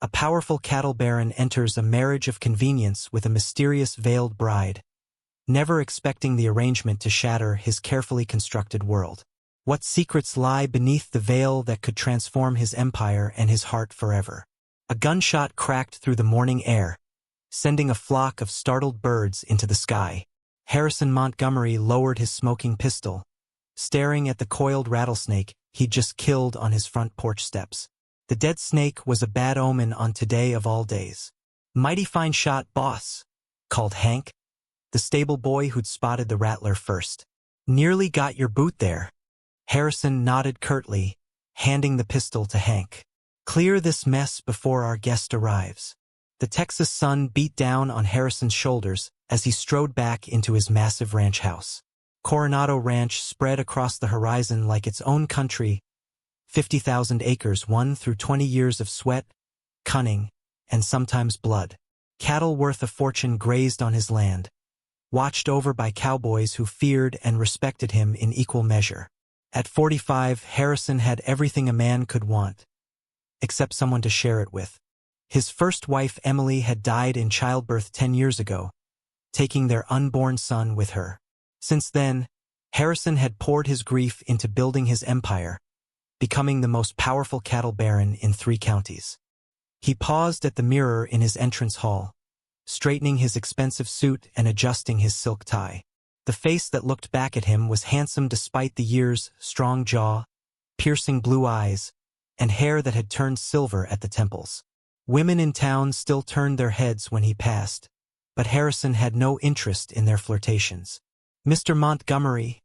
A powerful cattle baron enters a marriage of convenience with a mysterious veiled bride, never expecting the arrangement to shatter his carefully constructed world. What secrets lie beneath the veil that could transform his empire and his heart forever? A gunshot cracked through the morning air, sending a flock of startled birds into the sky. Harrison Montgomery lowered his smoking pistol, staring at the coiled rattlesnake he'd just killed on his front porch steps. The dead snake was a bad omen on today of all days. "Mighty fine shot, boss," called Hank, the stable boy who'd spotted the rattler first. "Nearly got your boot there." Harrison nodded curtly, handing the pistol to Hank. "Clear this mess before our guest arrives." The Texas sun beat down on Harrison's shoulders as he strode back into his massive ranch house. Coronado Ranch spread across the horizon like its own country, 50,000 acres won through 20 years of sweat, cunning, and sometimes blood. Cattle worth a fortune grazed on his land, watched over by cowboys who feared and respected him in equal measure. At 45, Harrison had everything a man could want, except someone to share it with. His first wife, Emily, had died in childbirth 10 years ago, taking their unborn son with her. Since then, Harrison had poured his grief into building his empire, becoming the most powerful cattle baron in 3 counties. He paused at the mirror in his entrance hall, straightening his expensive suit and adjusting his silk tie. The face that looked back at him was handsome despite the years, strong jaw, piercing blue eyes, and hair that had turned silver at the temples. Women in town still turned their heads when he passed, but Harrison had no interest in their flirtations. "Mr. Montgomery,"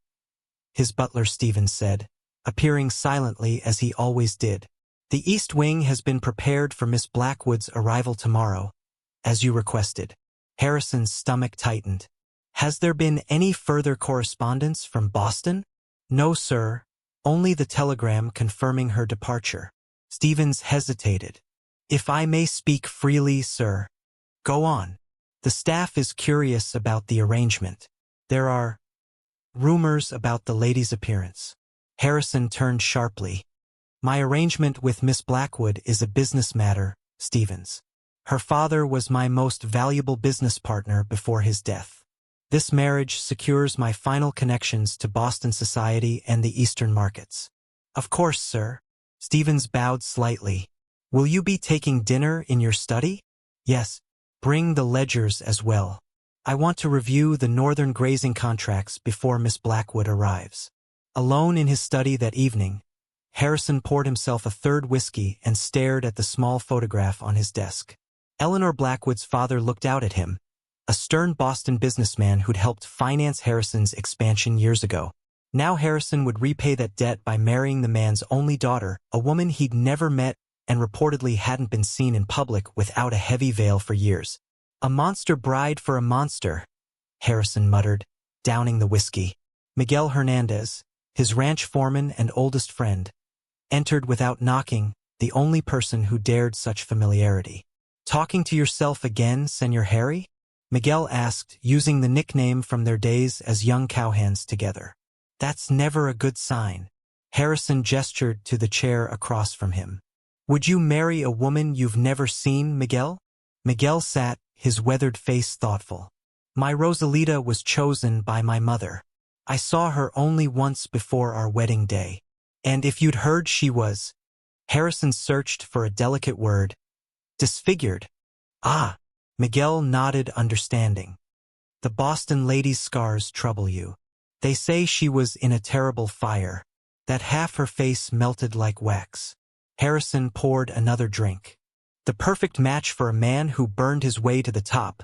his butler Stevens said, appearing silently as he always did. "The East Wing has been prepared for Miss Blackwood's arrival tomorrow, as you requested." Harrison's stomach tightened. "Has there been any further correspondence from Boston?" "No, sir. Only the telegram confirming her departure." Stevens hesitated. "If I may speak freely, sir." "Go on." "The staff is curious about the arrangement. There are rumors about the lady's appearance." Harrison turned sharply. "My arrangement with Miss Blackwood is a business matter, Stevens. Her father was my most valuable business partner before his death. This marriage secures my final connections to Boston society and the Eastern markets." "Of course, sir." Stevens bowed slightly. "Will you be taking dinner in your study?" "Yes. Bring the ledgers as well. I want to review the northern grazing contracts before Miss Blackwood arrives." Alone in his study that evening, Harrison poured himself a third whiskey and stared at the small photograph on his desk. Eleanor Blackwood's father looked out at him, a stern Boston businessman who'd helped finance Harrison's expansion years ago. Now Harrison would repay that debt by marrying the man's only daughter, a woman he'd never met and reportedly hadn't been seen in public without a heavy veil for years. "A monster bride for a monster," Harrison muttered, downing the whiskey. Miguel Hernandez, his ranch foreman and oldest friend, entered without knocking, the only person who dared such familiarity. "Talking to yourself again, Senor Harry?" Miguel asked, using the nickname from their days as young cowhands together. "That's never a good sign." Harrison gestured to the chair across from him. "Would you marry a woman you've never seen, Miguel?" Miguel sat, his weathered face thoughtful. "My Rosalita was chosen by my mother. I saw her only once before our wedding day. And if you'd heard she was—" Harrison searched for a delicate word. "Disfigured." "Ah." Miguel nodded, understanding. "The Boston lady's scars trouble you. They say she was in a terrible fire, that half her face melted like wax." Harrison poured another drink. "The perfect match for a man who burned his way to the top,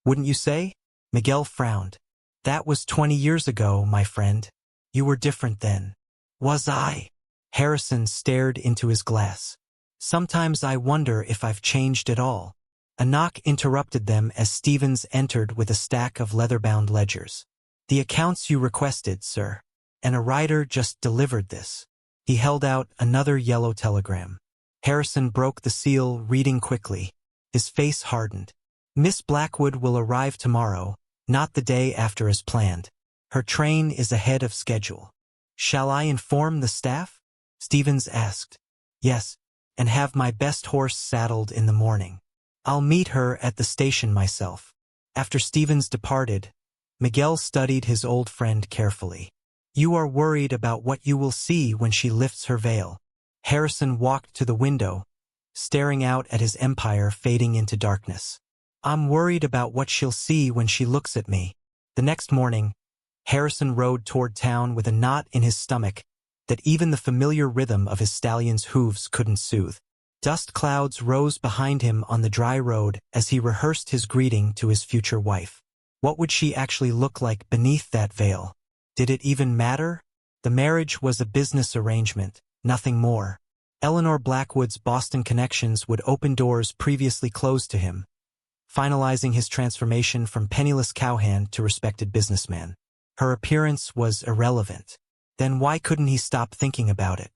wouldn't you say?" Miguel frowned. "That was 20 years ago, my friend. You were different then." "Was I?" Harrison stared into his glass. "Sometimes I wonder if I've changed at all." A knock interrupted them as Stevens entered with a stack of leather-bound ledgers. "The accounts you requested, sir. And a rider just delivered this." He held out another yellow telegram. Harrison broke the seal, reading quickly. His face hardened. "Miss Blackwood will arrive tomorrow, not the day after as planned. Her train is ahead of schedule." "Shall I inform the staff?" Stevens asked. "Yes. and have my best horse saddled in the morning. I'll meet her at the station myself." After Stevens departed, Miguel studied his old friend carefully. "You are worried about what you will see when she lifts her veil." Harrison walked to the window, staring out at his empire fading into darkness. "I'm worried about what she'll see when she looks at me." The next morning, Harrison rode toward town with a knot in his stomach that even the familiar rhythm of his stallion's hooves couldn't soothe. Dust clouds rose behind him on the dry road as he rehearsed his greeting to his future wife. What would she actually look like beneath that veil? Did it even matter? The marriage was a business arrangement, nothing more. Eleanor Blackwood's Boston connections would open doors previously closed to him, finalizing his transformation from penniless cowhand to respected businessman. Her appearance was irrelevant. Then why couldn't he stop thinking about it?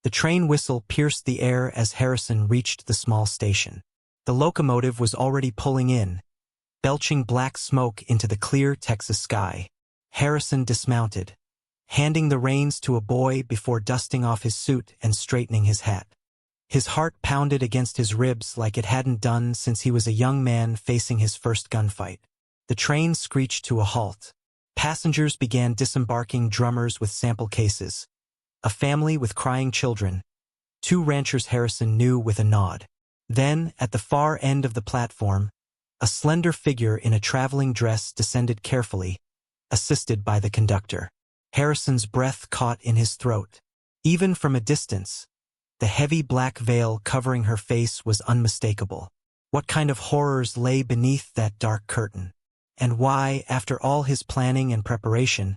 The train whistle pierced the air as Harrison reached the small station. The locomotive was already pulling in, belching black smoke into the clear Texas sky. Harrison dismounted, handing the reins to a boy before dusting off his suit and straightening his hat. His heart pounded against his ribs like it hadn't done since he was a young man facing his first gunfight. The train screeched to a halt. Passengers began disembarking, drummers with sample cases, a family with crying children, two ranchers Harrison knew with a nod. Then, at the far end of the platform, a slender figure in a traveling dress descended carefully, assisted by the conductor. Harrison's breath caught in his throat. Even from a distance, the heavy black veil covering her face was unmistakable. What kind of horrors lay beneath that dark curtain? And why, after all his planning and preparation,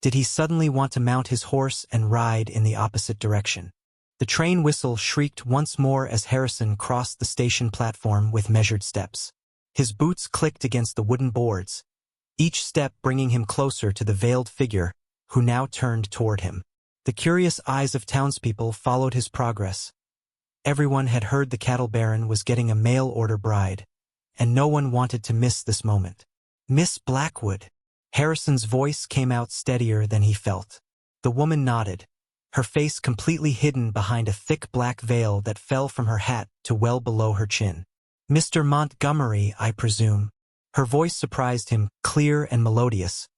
did he suddenly want to mount his horse and ride in the opposite direction? The train whistle shrieked once more as Harrison crossed the station platform with measured steps. His boots clicked against the wooden boards, each step bringing him closer to the veiled figure who now turned toward him. The curious eyes of townspeople followed his progress. Everyone had heard the cattle baron was getting a mail-order bride, and no one wanted to miss this moment. "Miss Blackwood." Harrison's voice came out steadier than he felt. The woman nodded, her face completely hidden behind a thick black veil that fell from her hat to well below her chin. "Mr. Montgomery, I presume." Her voice surprised him, clear and melodious,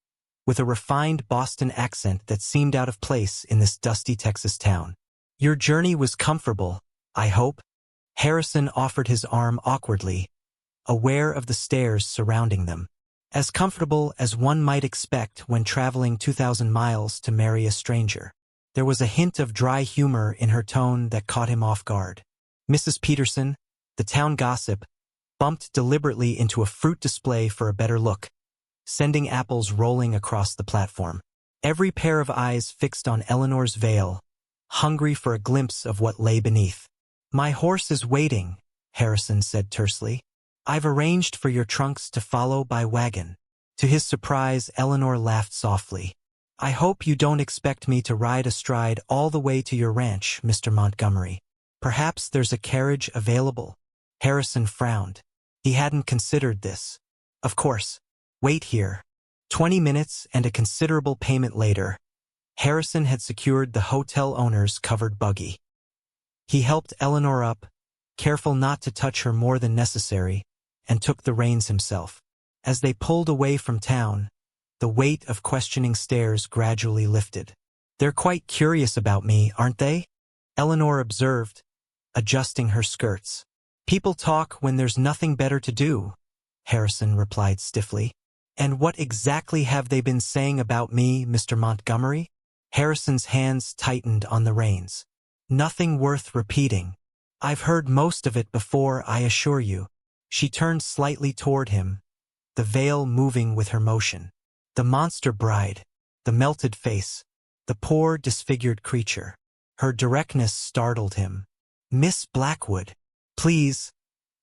with a refined Boston accent that seemed out of place in this dusty Texas town. "Your journey was comfortable, I hope?" Harrison offered his arm awkwardly, aware of the stares surrounding them. As comfortable as one might expect when traveling 2,000 miles to marry a stranger. There was a hint of dry humor in her tone that caught him off guard. Mrs. Peterson, the town gossip, bumped deliberately into a fruit display for a better look, sending apples rolling across the platform. Every pair of eyes fixed on Eleanor's veil, hungry for a glimpse of what lay beneath. "My horse is waiting," Harrison said tersely. "I've arranged for your trunks to follow by wagon." To his surprise, Eleanor laughed softly. "I hope you don't expect me to ride astride all the way to your ranch, Mr. Montgomery. Perhaps there's a carriage available." Harrison frowned. He hadn't considered this. "Of course. Wait here." 20 minutes and a considerable payment later, Harrison had secured the hotel owner's covered buggy. He helped Eleanor up, careful not to touch her more than necessary, and took the reins himself. As they pulled away from town, the weight of questioning stares gradually lifted. "They're quite curious about me, aren't they?" Eleanor observed, adjusting her skirts. "People talk when there's nothing better to do," Harrison replied stiffly. "And what exactly have they been saying about me, Mr. Montgomery?" Harrison's hands tightened on the reins. "Nothing worth repeating. I've heard most of it before, I assure you." She turned slightly toward him, the veil moving with her motion. The monster bride, the melted face, the poor disfigured creature. Her directness startled him. "Miss Blackwood, please,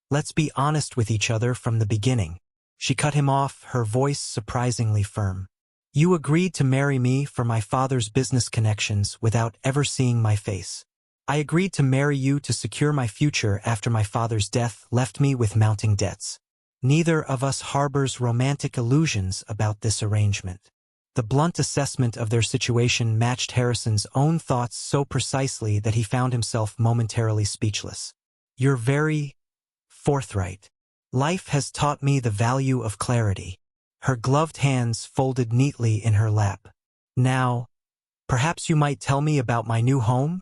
let's be honest with each other from the beginning." She cut him off, her voice surprisingly firm. "You agreed to marry me for my father's business connections without ever seeing my face. I agreed to marry you to secure my future after my father's death left me with mounting debts. Neither of us harbors romantic illusions about this arrangement." The blunt assessment of their situation matched Harrison's own thoughts so precisely that he found himself momentarily speechless. "You're very forthright. Life has taught me the value of clarity." Her gloved hands folded neatly in her lap. "Now, perhaps you might tell me about my new home?"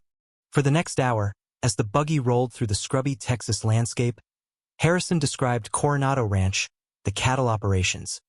For the next hour, as the buggy rolled through the scrubby Texas landscape, Harrison described Coronado Ranch, the cattle operations,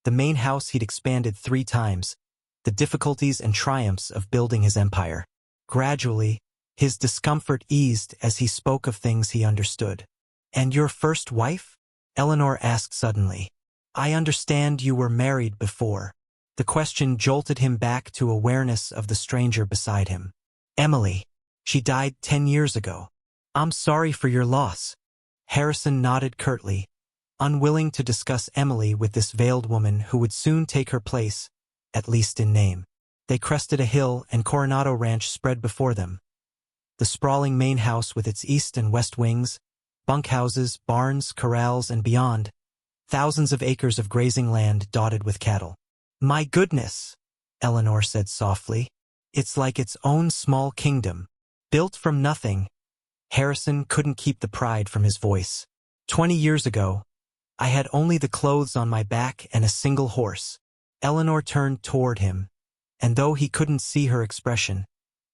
the main house he'd expanded 3 times, the difficulties and triumphs of building his empire. Gradually, his discomfort eased as he spoke of things he understood. "And your first wife?" Eleanor asked suddenly. "I understand you were married before." The question jolted him back to awareness of the stranger beside him. "Emily. She died 10 years ago." "I'm sorry for your loss." Harrison nodded curtly, unwilling to discuss Emily with this veiled woman who would soon take her place, at least in name. They crested a hill and Coronado Ranch spread before them. The sprawling main house with its east and west wings, bunkhouses, barns, corrals, and beyond, thousands of acres of grazing land dotted with cattle. "My goodness," Eleanor said softly. "It's like its own small kingdom, built from nothing." Harrison couldn't keep the pride from his voice. 20 years ago, I had only the clothes on my back and a single horse." Eleanor turned toward him, and though he couldn't see her expression,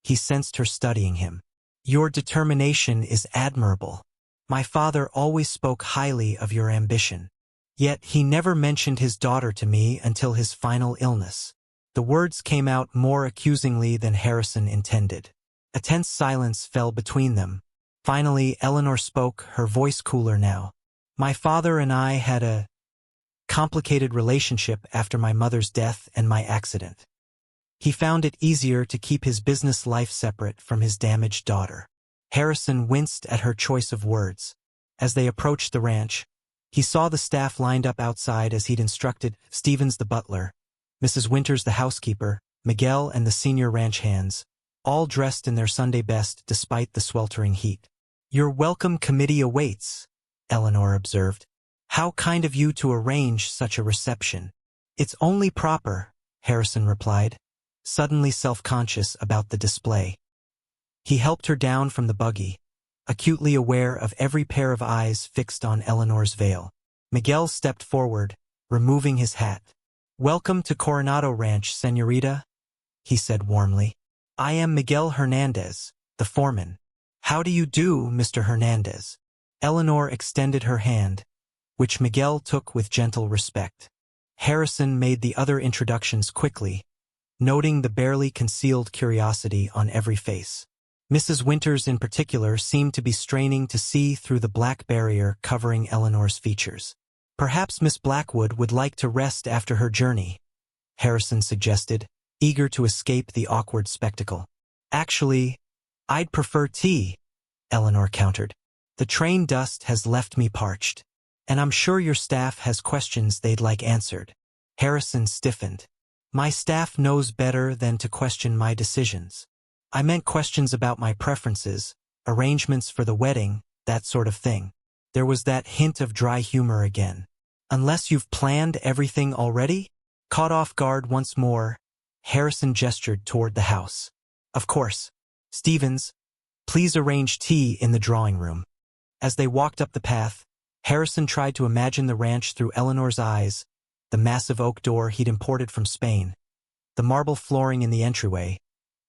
he sensed her studying him. "Your determination is admirable. My father always spoke highly of your ambition. Yet he never mentioned his daughter to me until his final illness." The words came out more accusingly than Harrison intended. A tense silence fell between them. Finally, Eleanor spoke, her voice cooler now. "My father and I had a complicated relationship after my mother's death and my accident. He found it easier to keep his business life separate from his damaged daughter." Harrison winced at her choice of words. As they approached the ranch, he saw the staff lined up outside as he'd instructed: Stevens the butler, Mrs. Winters the housekeeper, Miguel and the senior ranch hands, all dressed in their Sunday best despite the sweltering heat. "Your welcome committee awaits," Eleanor observed. "How kind of you to arrange such a reception." "It's only proper," Harrison replied, suddenly self-conscious about the display. He helped her down from the buggy, acutely aware of every pair of eyes fixed on Eleanor's veil. Miguel stepped forward, removing his hat. "Welcome to Coronado Ranch, señorita," he said warmly. "I am Miguel Hernandez, the foreman." "How do you do, Mr. Hernandez?" Eleanor extended her hand, which Miguel took with gentle respect. Harrison made the other introductions quickly, noting the barely concealed curiosity on every face. Mrs. Winters in particular seemed to be straining to see through the black barrier covering Eleanor's features. "Perhaps Miss Blackwood would like to rest after her journey," Harrison suggested, eager to escape the awkward spectacle. "Actually, I'd prefer tea," Eleanor countered. "The train dust has left me parched, and I'm sure your staff has questions they'd like answered." Harrison stiffened. "My staff knows better than to question my decisions. I meant questions about my preferences, arrangements for the wedding, that sort of thing." There was that hint of dry humor again. "Unless you've planned everything already?" Caught off guard once more, Harrison gestured toward the house. "Of course. Stevens, please arrange tea in the drawing room." As they walked up the path, Harrison tried to imagine the ranch through Eleanor's eyes, the massive oak door he'd imported from Spain, the marble flooring in the entryway,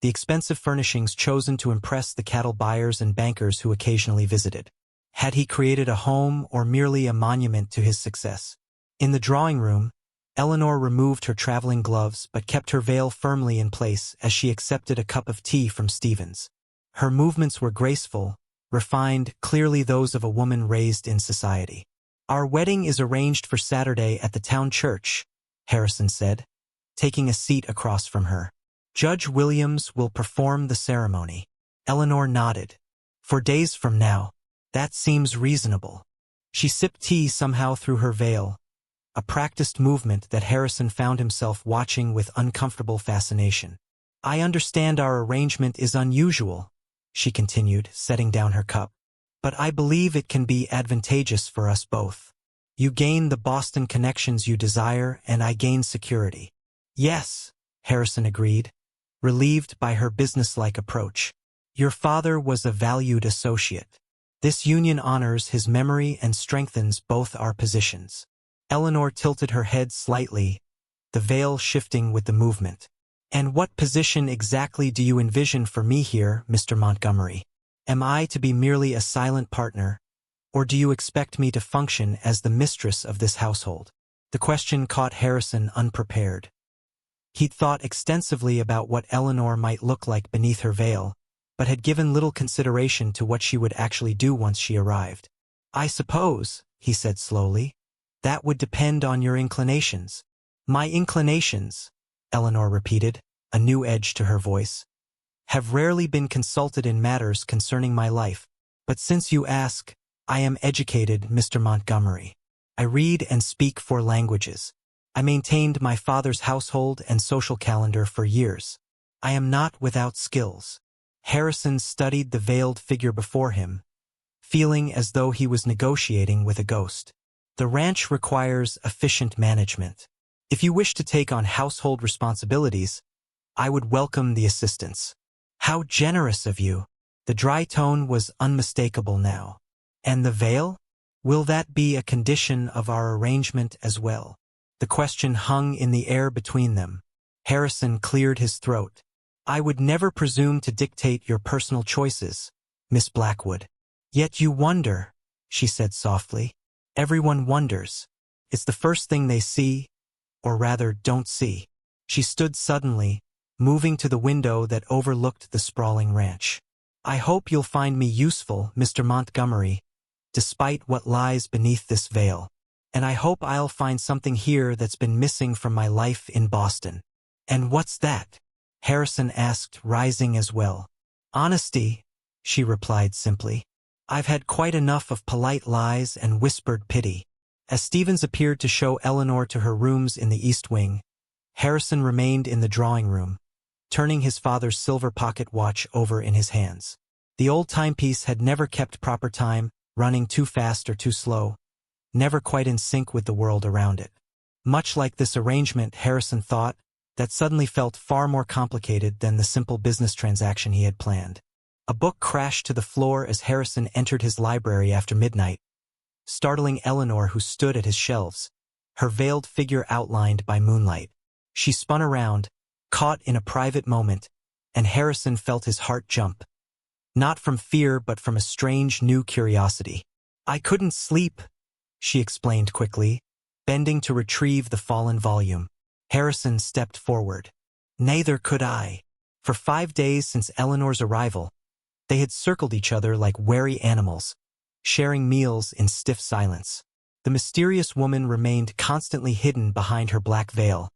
the expensive furnishings chosen to impress the cattle buyers and bankers who occasionally visited. Had he created a home or merely a monument to his success? In the drawing room, Eleanor removed her traveling gloves but kept her veil firmly in place as she accepted a cup of tea from Stevens. Her movements were graceful, refined, clearly those of a woman raised in society. "Our wedding is arranged for Saturday at the town church," Harrison said, taking a seat across from her. "Judge Williams will perform the ceremony." Eleanor nodded. "4 days from now. That seems reasonable." She sipped tea somehow through her veil, a practiced movement that Harrison found himself watching with uncomfortable fascination. "I understand our arrangement is unusual," she continued, setting down her cup, "but I believe it can be advantageous for us both. You gain the Boston connections you desire, and I gain security." Yes, Harrison agreed, relieved by her businesslike approach. Your father was a valued associate. This union honors his memory and strengthens both our positions. Eleanor tilted her head slightly, the veil shifting with the movement. And what position exactly do you envision for me here, Mr. Montgomery? Am I to be merely a silent partner, or do you expect me to function as the mistress of this household? The question caught Harrison unprepared. He'd thought extensively about what Eleanor might look like beneath her veil, but had given little consideration to what she would actually do once she arrived. I suppose, he said slowly, that would depend on your inclinations. My inclinations, Eleanor repeated, a new edge to her voice, have rarely been consulted in matters concerning my life, but since you ask, I am educated, Mr. Montgomery. I read and speak 4 languages. I maintained my father's household and social calendar for years. I am not without skills. Harrison studied the veiled figure before him, feeling as though he was negotiating with a ghost. The ranch requires efficient management. If you wish to take on household responsibilities, I would welcome the assistance. How generous of you. The dry tone was unmistakable now. And the veil? Will that be a condition of our arrangement as well? The question hung in the air between them. Harrison cleared his throat. I would never presume to dictate your personal choices, Miss Blackwood. Yet you wonder, she said softly. Everyone wonders. It's the first thing they see, or rather don't see. She stood suddenly, moving to the window that overlooked the sprawling ranch. I hope you'll find me useful, Mr. Montgomery, despite what lies beneath this veil. And I hope I'll find something here that's been missing from my life in Boston. And what's that? Harrison asked, rising as well. Honesty, she replied simply. I've had quite enough of polite lies and whispered pity. As Stevens appeared to show Eleanor to her rooms in the East Wing, Harrison remained in the drawing room, turning his father's silver pocket watch over in his hands. The old timepiece had never kept proper time, running too fast or too slow, never quite in sync with the world around it. Much like this arrangement, Harrison thought, that suddenly felt far more complicated than the simple business transaction he had planned. A book crashed to the floor as Harrison entered his library after midnight, startling Eleanor, who stood at his shelves, her veiled figure outlined by moonlight. She spun around, caught in a private moment, and Harrison felt his heart jump. Not from fear, but from a strange new curiosity. I couldn't sleep, she explained quickly, bending to retrieve the fallen volume. Harrison stepped forward. Neither could I. For 5 days since Eleanor's arrival, they had circled each other like wary animals, sharing meals in stiff silence. The mysterious woman remained constantly hidden behind her black veil,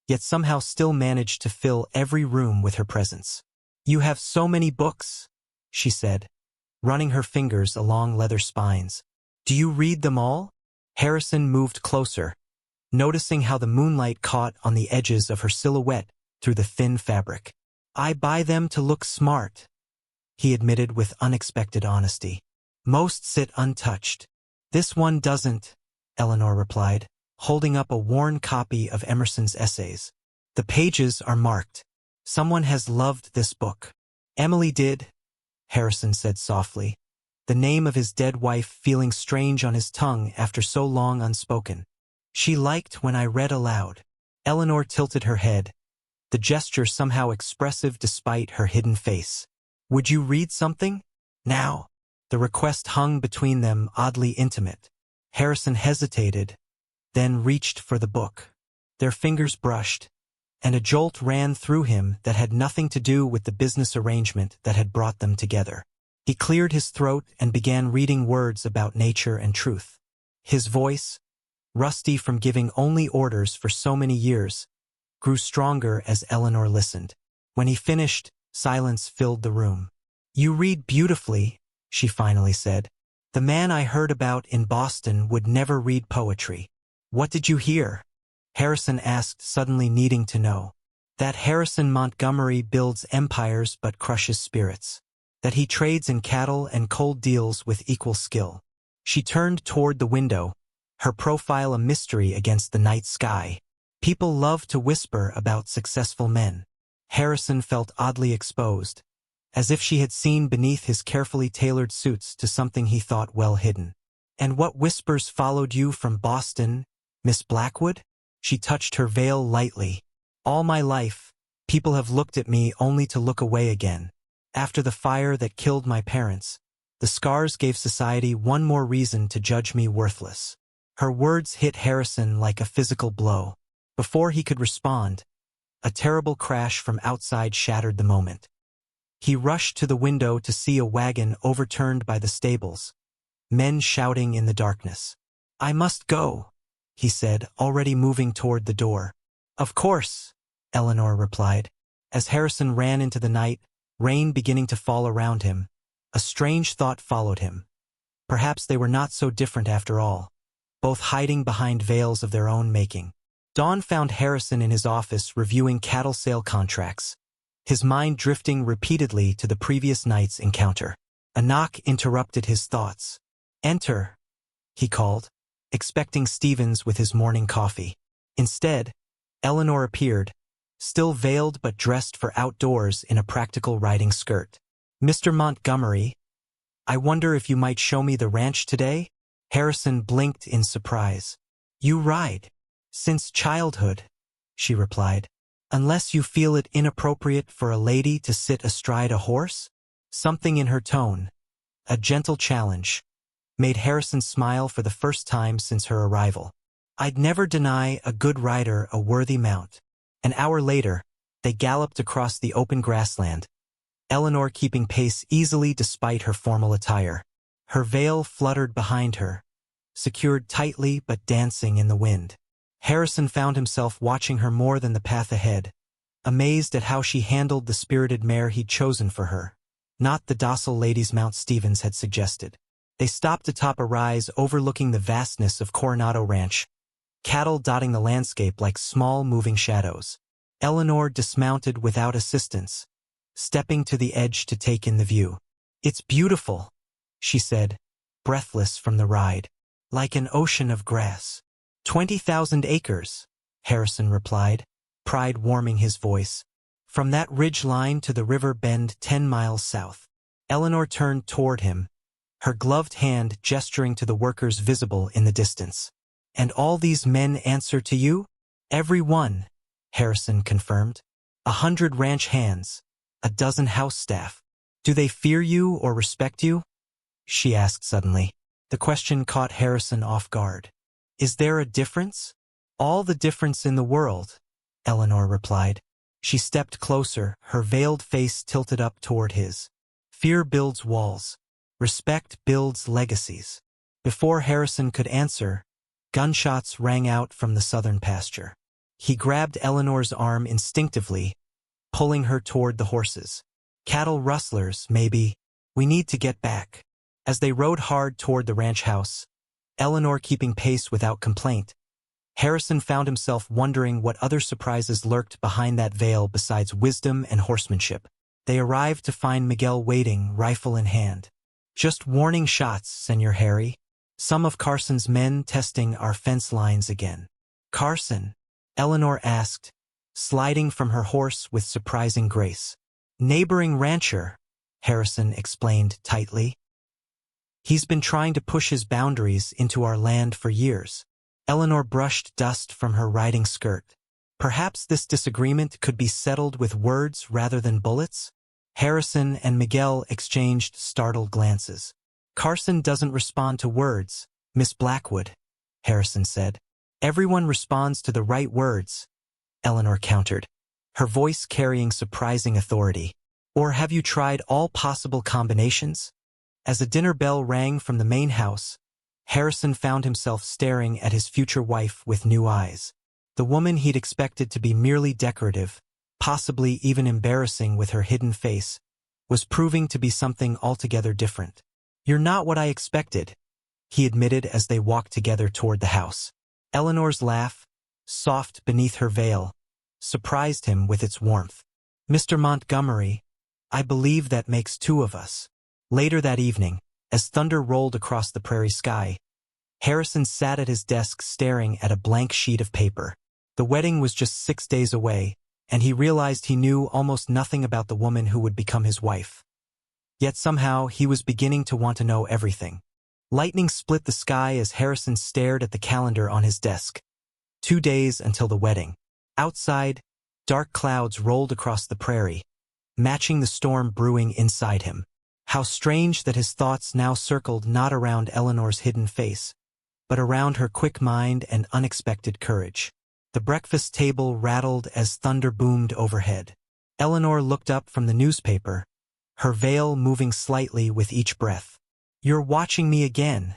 yet somehow still managed to fill every room with her presence. You have so many books, she said, running her fingers along leather spines. Do you read them all? Harrison moved closer, noticing how the moonlight caught on the edges of her silhouette through the thin fabric. I buy them to look smart, he admitted with unexpected honesty. Most sit untouched. This one doesn't, Eleanor replied, holding up a worn copy of Emerson's essays. The pages are marked. Someone has loved this book. Emily did, Harrison said softly, the name of his dead wife feeling strange on his tongue after so long unspoken. She liked when I read aloud. Eleanor tilted her head, the gesture somehow expressive despite her hidden face. Would you read something? Now? The request hung between them, oddly intimate. Harrison hesitated, then reached for the book. Their fingers brushed, and a jolt ran through him that had nothing to do with the business arrangement that had brought them together. He cleared his throat and began reading words about nature and truth. His voice, rusty from giving only orders for so many years, grew stronger as Eleanor listened. When he finished, silence filled the room. You read beautifully, she finally said. The man I heard about in Boston would never read poetry. What did you hear? Harrison asked, suddenly needing to know. That Harrison Montgomery builds empires but crushes spirits. That he trades in cattle and cold deals with equal skill. She turned toward the window, her profile a mystery against the night sky. People love to whisper about successful men. Harrison felt oddly exposed, as if she had seen beneath his carefully tailored suits to something he thought well hidden. And what whispers followed you from Boston, Miss Blackwood? She touched her veil lightly. All my life, people have looked at me only to look away again. After the fire that killed my parents, the scars gave society one more reason to judge me worthless. Her words hit Harrison like a physical blow. Before he could respond, a terrible crash from outside shattered the moment. He rushed to the window to see a wagon overturned by the stables, men shouting in the darkness. "I must go," he said, already moving toward the door. "Of course," Eleanor replied. As Harrison ran into the night, rain beginning to fall around him, a strange thought followed him. Perhaps they were not so different after all, both hiding behind veils of their own making. Dawn found Harrison in his office reviewing cattle sale contracts, his mind drifting repeatedly to the previous night's encounter. A knock interrupted his thoughts. "Enter," he called, expecting Stevens with his morning coffee. Instead, Eleanor appeared, still veiled but dressed for outdoors in a practical riding skirt. "Mr. Montgomery, I wonder if you might show me the ranch today?" Harrison blinked in surprise. "You ride?" "Since childhood," she replied. "Unless you feel it inappropriate for a lady to sit astride a horse?" Something in her tone, a gentle challenge, made Harrison smile for the first time since her arrival. "I'd never deny a good rider a worthy mount." An hour later, they galloped across the open grassland, Eleanor keeping pace easily despite her formal attire. Her veil fluttered behind her, secured tightly but dancing in the wind. Harrison found himself watching her more than the path ahead, amazed at how she handled the spirited mare he'd chosen for her, not the docile lady's mount Stevens had suggested. They stopped atop a rise overlooking the vastness of Coronado Ranch, cattle dotting the landscape like small moving shadows. Eleanor dismounted without assistance, stepping to the edge to take in the view. "It's beautiful," she said, breathless from the ride. "Like an ocean of grass." 20,000 acres, Harrison replied, pride warming his voice. "From that ridge line to the river bend 10 miles south." Eleanor turned toward him, her gloved hand gesturing to the workers visible in the distance. "And all these men answer to you?" "Every one," Harrison confirmed. 100 ranch hands, a dozen house staff. "Do they fear you or respect you?" she asked suddenly. The question caught Harrison off guard. "Is there a difference?" "All the difference in the world," Eleanor replied. She stepped closer, her veiled face tilted up toward his. "Fear builds walls. Respect builds legacies." Before Harrison could answer, gunshots rang out from the southern pasture. He grabbed Eleanor's arm instinctively, pulling her toward the horses. "Cattle rustlers, maybe. We need to get back." As they rode hard toward the ranch house, Eleanor keeping pace without complaint, Harrison found himself wondering what other surprises lurked behind that veil besides wisdom and horsemanship. They arrived to find Miguel waiting, rifle in hand. "Just warning shots, Senor Harry. Some of Carson's men testing our fence lines again." "Carson?" Eleanor asked, sliding from her horse with surprising grace. "Neighboring rancher," Harrison explained tightly. "He's been trying to push his boundaries into our land for years." Eleanor brushed dust from her riding skirt. Perhaps this disagreement could be settled with words rather than bullets? Harrison and Miguel exchanged startled glances. "Carson doesn't respond to words, Miss Blackwood," Harrison said. "Everyone responds to the right words," Eleanor countered, her voice carrying surprising authority. "Or have you tried all possible combinations?" As a dinner bell rang from the main house, Harrison found himself staring at his future wife with new eyes. The woman he'd expected to be merely decorative, possibly even embarrassing with her hidden face, was proving to be something altogether different. "You're not what I expected," he admitted as they walked together toward the house. Eleanor's laugh, soft beneath her veil, surprised him with its warmth. "Mr. Montgomery, I believe that makes two of us." Later that evening, as thunder rolled across the prairie sky, Harrison sat at his desk staring at a blank sheet of paper. The wedding was just 6 days away, and he realized he knew almost nothing about the woman who would become his wife. Yet somehow he was beginning to want to know everything. Lightning split the sky as Harrison stared at the calendar on his desk. 2 days until the wedding. Outside, dark clouds rolled across the prairie, matching the storm brewing inside him. How strange that his thoughts now circled not around Eleanor's hidden face, but around her quick mind and unexpected courage. The breakfast table rattled as thunder boomed overhead. Eleanor looked up from the newspaper, her veil moving slightly with each breath. "You're watching me again,"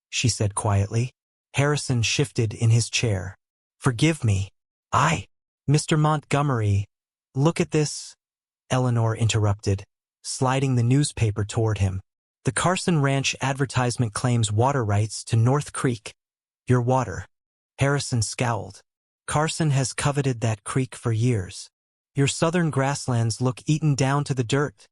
she said quietly. Harrison shifted in his chair. "Forgive me. Mr. Montgomery, look at this," Eleanor interrupted, sliding the newspaper toward him. "The Carson Ranch advertisement claims water rights to North Creek. Your water." Harrison scowled. "Carson has coveted that creek for years. Your southern grasslands look eaten down to the dirt,"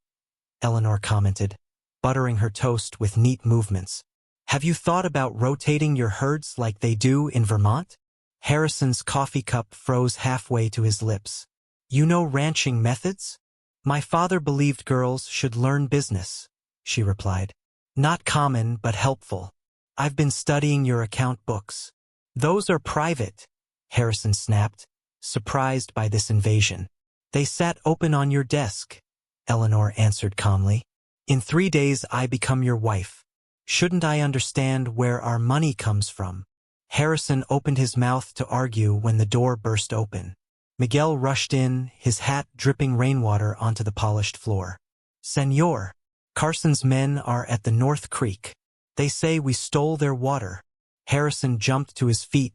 Eleanor commented, buttering her toast with neat movements. "Have you thought about rotating your herds like they do in Vermont?" Harrison's coffee cup froze halfway to his lips. "You know ranching methods?" "My father believed girls should learn business," she replied. "Not common, but helpful. I've been studying your account books." "Those are private," Harrison snapped, surprised by this invasion. "They sat open on your desk," Eleanor answered calmly. "In 3 days I become your wife. Shouldn't I understand where our money comes from?" Harrison opened his mouth to argue when the door burst open. Miguel rushed in, his hat dripping rainwater onto the polished floor. "Senor, Carson's men are at the North Creek. They say we stole their water." Harrison jumped to his feet,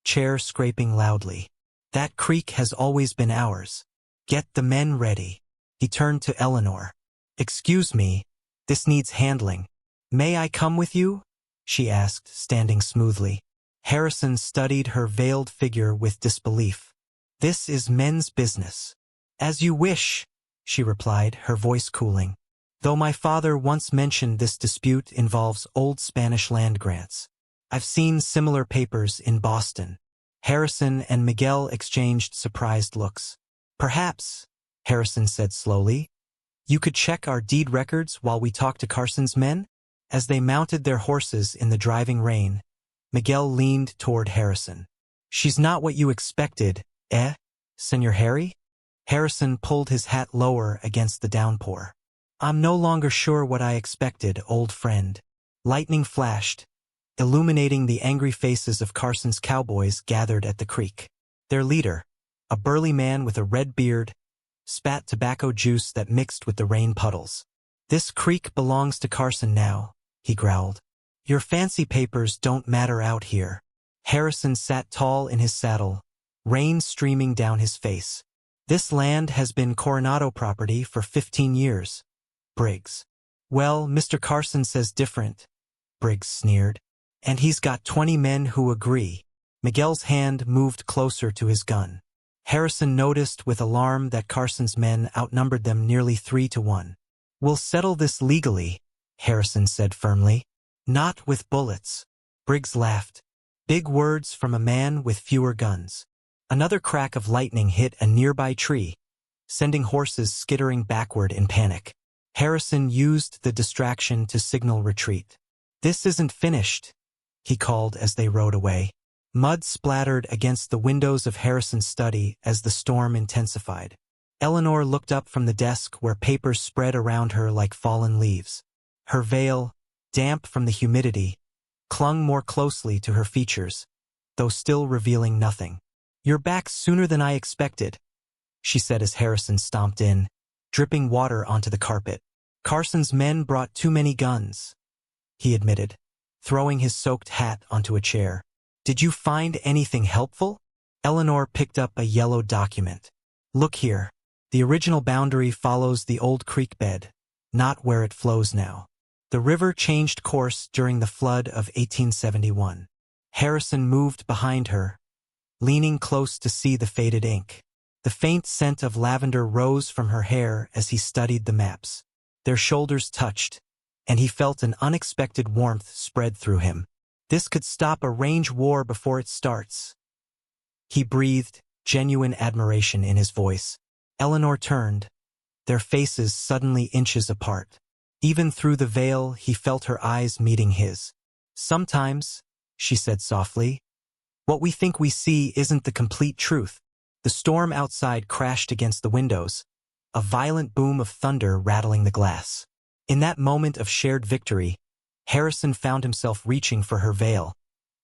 chair scraping loudly. "That creek has always been ours. Get the men ready." He turned to Eleanor. "Excuse me, this needs handling. May I come with you?" she asked, standing smoothly. Harrison studied her veiled figure with disbelief. "This is men's business." "As you wish," she replied, her voice cooling. "Though my father once mentioned this dispute involves old Spanish land grants. I've seen similar papers in Boston." Harrison and Miguel exchanged surprised looks. "Perhaps," Harrison said slowly, "you could check our deed records while we talk to Carson's men?" As they mounted their horses in the driving rain, Miguel leaned toward Harrison. "She's not what you expected, Senor Harry?" Harrison pulled his hat lower against the downpour. "I'm no longer sure what I expected, old friend." Lightning flashed, illuminating the angry faces of Carson's cowboys gathered at the creek. Their leader, a burly man with a red beard, spat tobacco juice that mixed with the rain puddles. "This creek belongs to Carson now," he growled. "Your fancy papers don't matter out here." Harrison sat tall in his saddle, rain streaming down his face. "This land has been Coronado property for 15 years, Briggs." "Well, Mr. Carson says different," Briggs sneered. "And he's got 20 men who agree." Miguel's hand moved closer to his gun. Harrison noticed with alarm that Carson's men outnumbered them nearly 3-1. "We'll settle this legally," Harrison said firmly. "Not with bullets." Briggs laughed. Big words from a man with fewer guns. Another crack of lightning hit a nearby tree, sending horses skittering backward in panic. Harrison used the distraction to signal retreat. "This isn't finished," he called as they rode away. Mud splattered against the windows of Harrison's study as the storm intensified. Eleanor looked up from the desk where papers spread around her like fallen leaves. Her veil, damp from the humidity, clung more closely to her features, though still revealing nothing. "You're back sooner than I expected," she said as Harrison stomped in, dripping water onto the carpet. "Carson's men brought too many guns," he admitted, throwing his soaked hat onto a chair. "Did you find anything helpful?" Eleanor picked up a yellow document. "Look here. The original boundary follows the old creek bed, not where it flows now. The river changed course during the flood of 1871. Harrison moved behind her, leaning close to see the faded ink. The faint scent of lavender rose from her hair as he studied the maps. Their shoulders touched, and he felt an unexpected warmth spread through him. "This could stop a range war before it starts." He breathed, genuine admiration in his voice. Eleanor turned, their faces suddenly inches apart. Even through the veil, he felt her eyes meeting his. Sometimes, she said softly, what we think we see isn't the complete truth. The storm outside crashed against the windows, a violent boom of thunder rattling the glass. In that moment of shared victory, Harrison found himself reaching for her veil,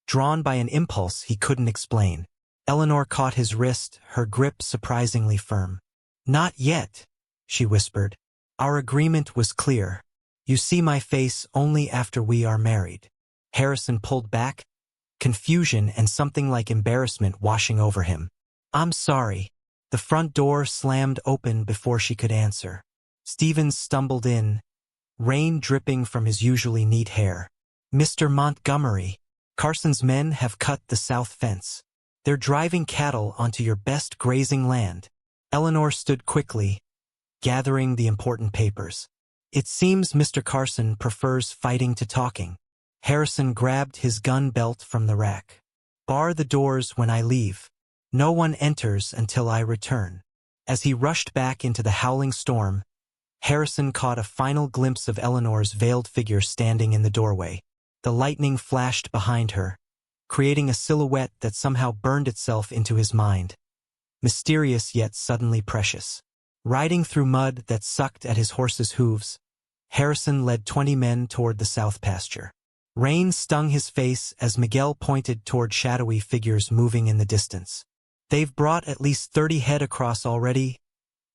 drawn by an impulse he couldn't explain. Eleanor caught his wrist, her grip surprisingly firm. Not yet, she whispered. Our agreement was clear. You see my face only after we are married. Harrison pulled back, confusion and something like embarrassment washing over him. I'm sorry. The front door slammed open before she could answer. Stevens stumbled in, rain dripping from his usually neat hair. Mr. Montgomery, Carson's men have cut the south fence. They're driving cattle onto your best grazing land. Eleanor stood quickly, gathering the important papers. It seems Mr. Carson prefers fighting to talking. Harrison grabbed his gun belt from the rack. Bar the doors when I leave. No one enters until I return. As he rushed back into the howling storm, Harrison caught a final glimpse of Eleanor's veiled figure standing in the doorway. The lightning flashed behind her, creating a silhouette that somehow burned itself into his mind. Mysterious yet suddenly precious. Riding through mud that sucked at his horse's hooves, Harrison led 20 men toward the south pasture. Rain stung his face as Miguel pointed toward shadowy figures moving in the distance. They've brought at least 30 head across already,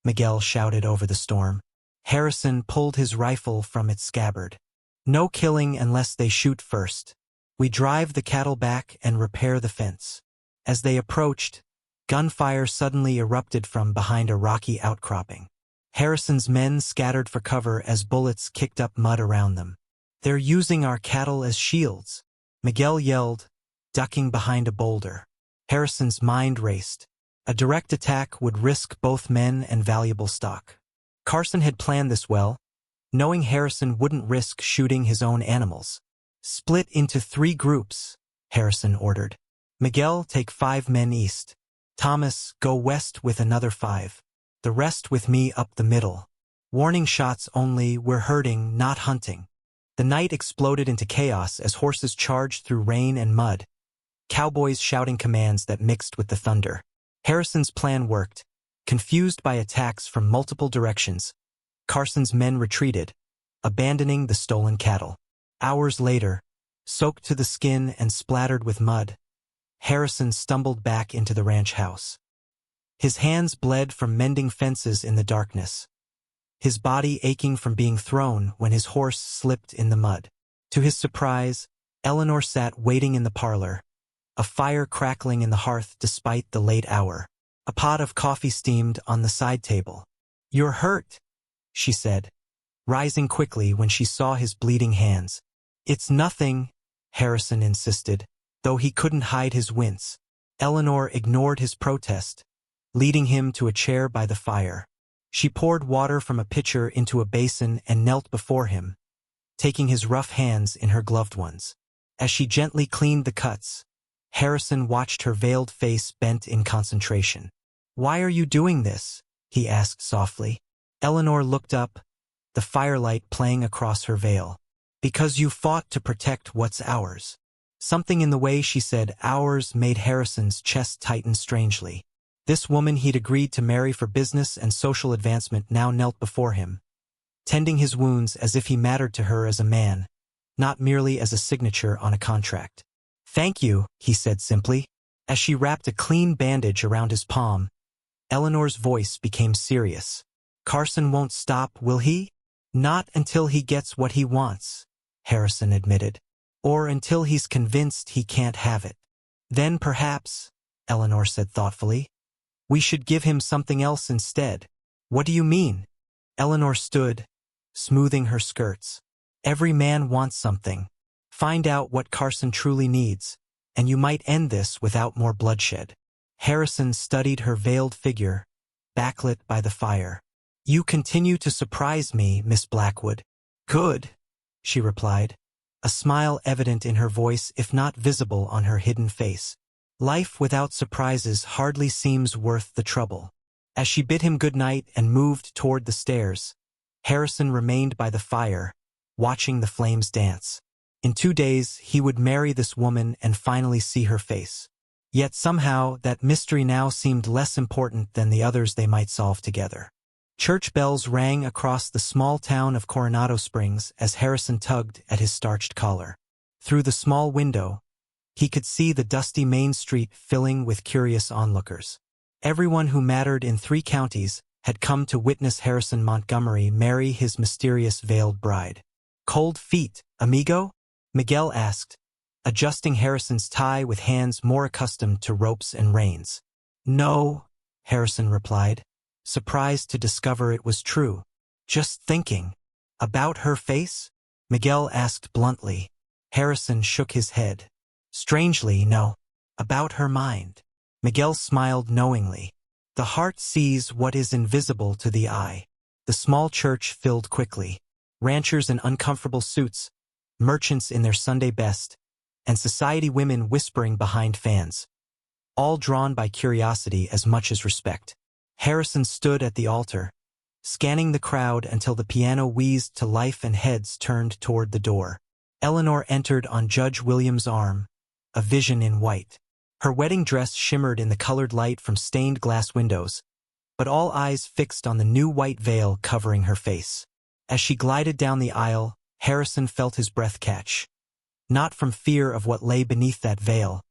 Miguel shouted over the storm. Harrison pulled his rifle from its scabbard. No killing unless they shoot first. We drive the cattle back and repair the fence. As they approached, gunfire suddenly erupted from behind a rocky outcropping. Harrison's men scattered for cover as bullets kicked up mud around them. They're using our cattle as shields, Miguel yelled, ducking behind a boulder. Harrison's mind raced. A direct attack would risk both men and valuable stock. Carson had planned this well, knowing Harrison wouldn't risk shooting his own animals. Split into 3 groups, Harrison ordered. Miguel, take 5 men east. Thomas, go west with another 5. The rest with me up the middle. Warning shots only, we're herding, not hunting. The night exploded into chaos as horses charged through rain and mud, cowboys shouting commands that mixed with the thunder. Harrison's plan worked. Confused by attacks from multiple directions, Carson's men retreated, abandoning the stolen cattle. Hours later, soaked to the skin and splattered with mud, Harrison stumbled back into the ranch house. His hands bled from mending fences in the darkness, his body aching from being thrown when his horse slipped in the mud. To his surprise, Eleanor sat waiting in the parlor, a fire crackling in the hearth despite the late hour. A pot of coffee steamed on the side table. You're hurt, she said, rising quickly when she saw his bleeding hands. It's nothing, Harrison insisted, though he couldn't hide his wince. Eleanor ignored his protest, leading him to a chair by the fire. She poured water from a pitcher into a basin and knelt before him, taking his rough hands in her gloved ones. As she gently cleaned the cuts, Harrison watched her veiled face bent in concentration. Why are you doing this? He asked softly. Eleanor looked up, the firelight playing across her veil. Because you fought to protect what's ours. Something in the way she said ours made Harrison's chest tighten strangely. This woman he'd agreed to marry for business and social advancement now knelt before him, tending his wounds as if he mattered to her as a man, not merely as a signature on a contract. Thank you, he said simply. As she wrapped a clean bandage around his palm, Eleanor's voice became serious. Carson won't stop, will he? Not until he gets what he wants, Harrison admitted. Or until he's convinced he can't have it. Then perhaps, Eleanor said thoughtfully, we should give him something else instead. What do you mean? Eleanor stood, smoothing her skirts. Every man wants something. Find out what Carson truly needs, and you might end this without more bloodshed. Harrison studied her veiled figure, backlit by the fire. You continue to surprise me, Miss Blackwood. Good, she replied, a smile evident in her voice if not visible on her hidden face. Life without surprises hardly seems worth the trouble. As she bid him good night and moved toward the stairs, Harrison remained by the fire, watching the flames dance. In 2 days, he would marry this woman and finally see her face. Yet somehow, that mystery now seemed less important than the others they might solve together. Church bells rang across the small town of Coronado Springs as Harrison tugged at his starched collar. Through the small window, he could see the dusty main street filling with curious onlookers. Everyone who mattered in 3 counties had come to witness Harrison Montgomery marry his mysterious veiled bride. "Cold feet, amigo?" Miguel asked, adjusting Harrison's tie with hands more accustomed to ropes and reins. "No," Harrison replied, surprised to discover it was true. "Just thinking." "About her face?" Miguel asked bluntly. Harrison shook his head. "Strangely, no. About her mind." Miguel smiled knowingly. "The heart sees what is invisible to the eye." The small church filled quickly. Ranchers in uncomfortable suits, merchants in their Sunday best, and society women whispering behind fans, all drawn by curiosity as much as respect. Harrison stood at the altar, scanning the crowd until the piano wheezed to life and heads turned toward the door. Eleanor entered on Judge William's arm, a vision in white. Her wedding dress shimmered in the colored light from stained glass windows, but all eyes fixed on the new white veil covering her face. As she glided down the aisle, Harrison felt his breath catch. Not from fear of what lay beneath that veil,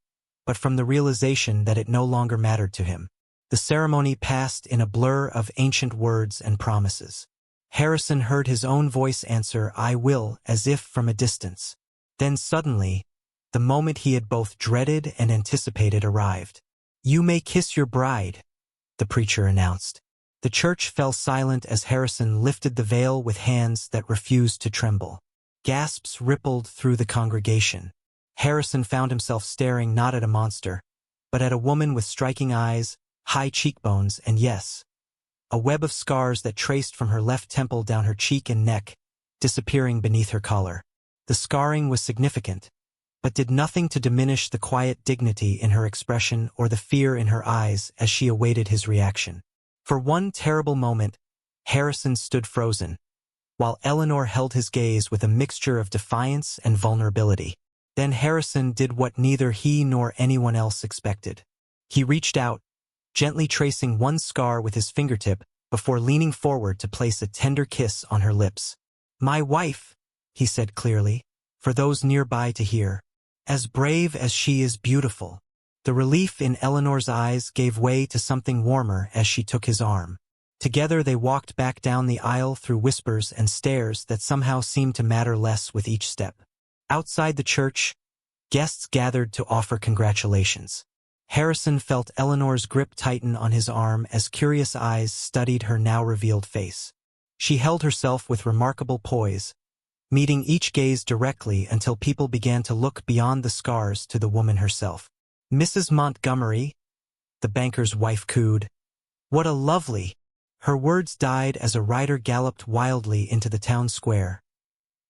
but from the realization that it no longer mattered to him. The ceremony passed in a blur of ancient words and promises. Harrison heard his own voice answer, "I will," as if from a distance. Then suddenly, the moment he had both dreaded and anticipated arrived. "You may kiss your bride," the preacher announced. The church fell silent as Harrison lifted the veil with hands that refused to tremble. Gasps rippled through the congregation. Harrison found himself staring not at a monster, but at a woman with striking eyes, high cheekbones, and yes, a web of scars that traced from her left temple down her cheek and neck, disappearing beneath her collar. The scarring was significant, but did nothing to diminish the quiet dignity in her expression or the fear in her eyes as she awaited his reaction. For one terrible moment, Harrison stood frozen, while Eleanor held his gaze with a mixture of defiance and vulnerability. Then Harrison did what neither he nor anyone else expected. He reached out, gently tracing one scar with his fingertip before leaning forward to place a tender kiss on her lips. "My wife," he said clearly, for those nearby to hear. "As brave as she is beautiful." The relief in Eleanor's eyes gave way to something warmer as she took his arm. Together they walked back down the aisle through whispers and stares that somehow seemed to matter less with each step. Outside the church, guests gathered to offer congratulations. Harrison felt Eleanor's grip tighten on his arm as curious eyes studied her now revealed face. She held herself with remarkable poise, meeting each gaze directly until people began to look beyond the scars to the woman herself. "Mrs. Montgomery," the banker's wife cooed. "What a lovely—" Her words died as a rider galloped wildly into the town square,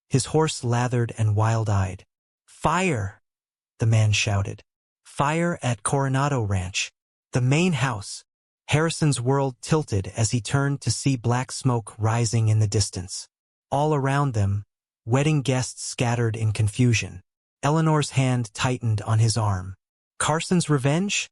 his horse lathered and wild-eyed. "Fire!" the man shouted. "Fire at Coronado Ranch, the main house." Harrison's world tilted as he turned to see black smoke rising in the distance. All around them, wedding guests scattered in confusion. Eleanor's hand tightened on his arm. "Carson's revenge?"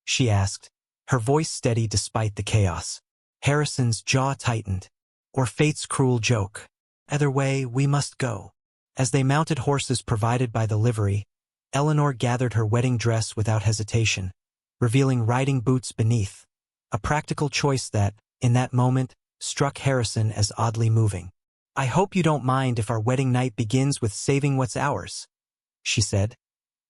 she asked, her voice steady despite the chaos. Harrison's jaw tightened. "Or fate's cruel joke. Either way, we must go." As they mounted horses provided by the livery, Eleanor gathered her wedding dress without hesitation, revealing riding boots beneath, a practical choice that, in that moment, struck Harrison as oddly moving. "I hope you don't mind if our wedding night begins with saving what's ours," she said,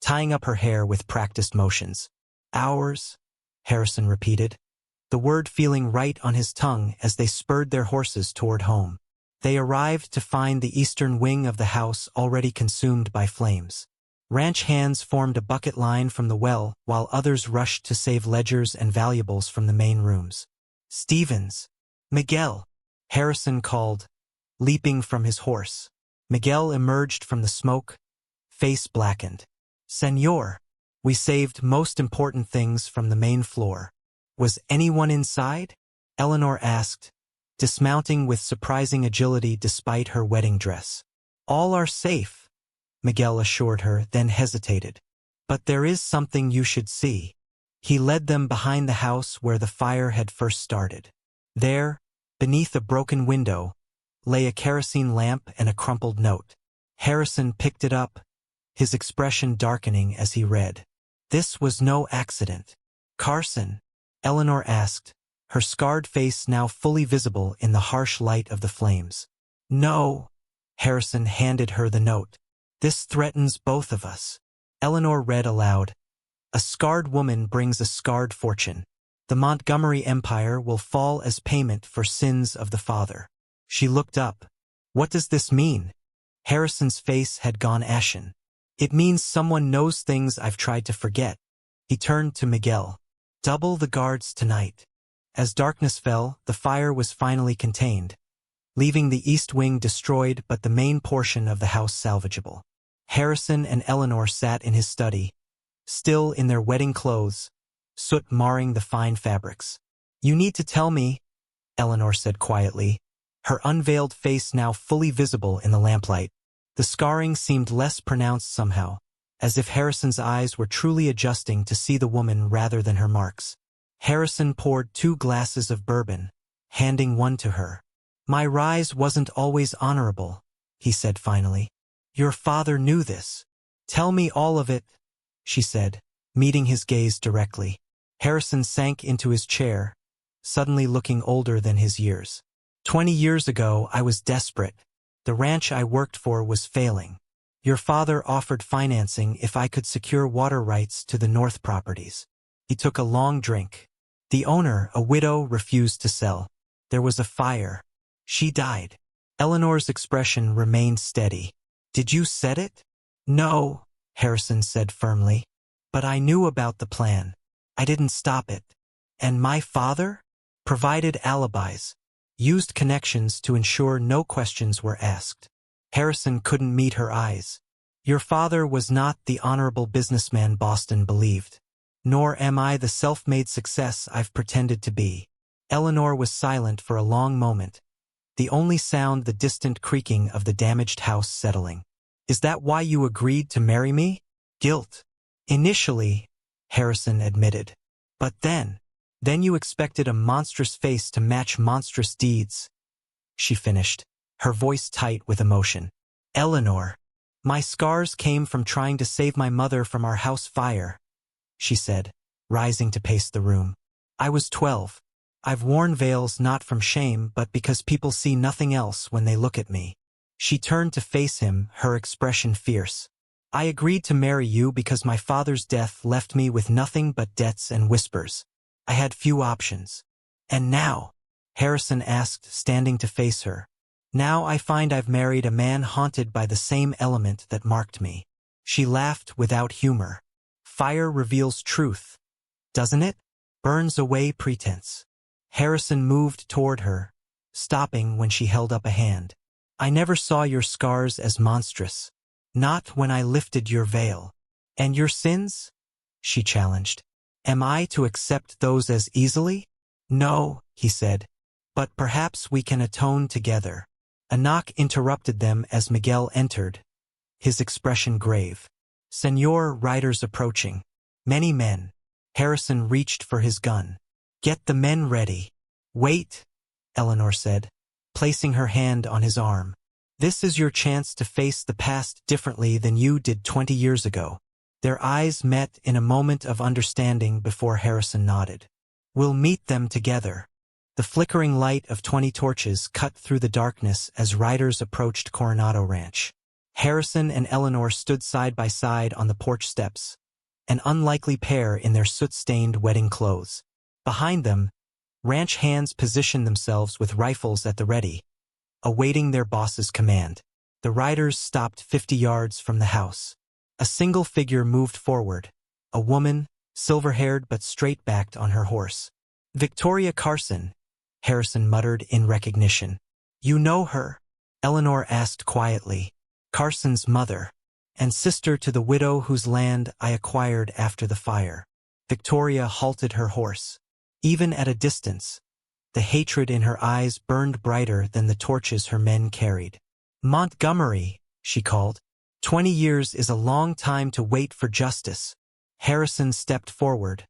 tying up her hair with practiced motions. "Ours?" Harrison repeated, the word feeling right on his tongue as they spurred their horses toward home. They arrived to find the eastern wing of the house already consumed by flames. Ranch hands formed a bucket line from the well, while others rushed to save ledgers and valuables from the main rooms. "Stevens! Miguel!" Harrison called, leaping from his horse. Miguel emerged from the smoke, face blackened. "Señor!" We saved most important things from the main floor. Was anyone inside? Eleanor asked, dismounting with surprising agility despite her wedding dress. All are safe, Miguel assured her, then hesitated. But there is something you should see. He led them behind the house where the fire had first started. There, beneath a broken window, lay a kerosene lamp and a crumpled note. Harrison picked it up, his expression darkening as he read. This was no accident. Carson? Eleanor asked, her scarred face now fully visible in the harsh light of the flames. No. Harrison handed her the note. This threatens both of us. Eleanor read aloud. A scarred woman brings a scarred fortune. The Montgomery Empire will fall as payment for sins of the father. She looked up. What does this mean? Harrison's face had gone ashen. It means someone knows things I've tried to forget. He turned to Miguel. Double the guards tonight. As darkness fell, the fire was finally contained, leaving the east wing destroyed but the main portion of the house salvageable. Harrison and Eleanor sat in his study, still in their wedding clothes, soot marring the fine fabrics. You need to tell me, Eleanor said quietly, her unveiled face now fully visible in the lamplight. The scarring seemed less pronounced somehow, as if Harrison's eyes were truly adjusting to see the woman rather than her marks. Harrison poured 2 glasses of bourbon, handing one to her. My rise wasn't always honorable, he said finally. Your father knew this. Tell me all of it, she said, meeting his gaze directly. Harrison sank into his chair, suddenly looking older than his years. 20 years ago, I was desperate. The ranch I worked for was failing. Your father offered financing if I could secure water rights to the North properties. He took a long drink. The owner, a widow, refused to sell. There was a fire. She died. Eleanor's expression remained steady. Did you set it? No, Harrison said firmly. But I knew about the plan. I didn't stop it. And my father? Provided alibis. Used connections to ensure no questions were asked. Harrison couldn't meet her eyes. Your father was not the honorable businessman Boston believed. Nor am I the self-made success I've pretended to be. Eleanor was silent for a long moment, the only sound the distant creaking of the damaged house settling. Is that why you agreed to marry me? Guilt. Initially, Harrison admitted. But then you expected a monstrous face to match monstrous deeds. She finished, her voice tight with emotion. Eleanor, my scars came from trying to save my mother from our house fire, she said, rising to pace the room. I was 12. I've worn veils not from shame but because people see nothing else when they look at me. She turned to face him, her expression fierce. I agreed to marry you because my father's death left me with nothing but debts and whispers. I had few options. And now? Harrison asked, standing to face her. Now I find I've married a man haunted by the same element that marked me. She laughed without humor. Fire reveals truth, doesn't it? Burns away pretense. Harrison moved toward her, stopping when she held up a hand. I never saw your scars as monstrous. Not when I lifted your veil. And your sins? She challenged. Am I to accept those as easily? No, he said. But perhaps we can atone together. A knock interrupted them as Miguel entered, his expression grave. Senor, riders approaching. Many men. Harrison reached for his gun. Get the men ready. Wait, Eleanor said, placing her hand on his arm. This is your chance to face the past differently than you did 20 years ago. Their eyes met in a moment of understanding before Harrison nodded. We'll meet them together. The flickering light of 20 torches cut through the darkness as riders approached Coronado Ranch. Harrison and Eleanor stood side by side on the porch steps, an unlikely pair in their soot-stained wedding clothes. Behind them, ranch hands positioned themselves with rifles at the ready, awaiting their boss's command. The riders stopped 50 yards from the house. A single figure moved forward, a woman, silver-haired but straight-backed on her horse. Victoria Carson, Harrison muttered in recognition. You know her? Eleanor asked quietly. Carson's mother. and sister to the widow whose land I acquired after the fire. Victoria halted her horse. Even at a distance, the hatred in her eyes burned brighter than the torches her men carried. "Montgomery," she called. 20 years is a long time to wait for justice. Harrison stepped forward,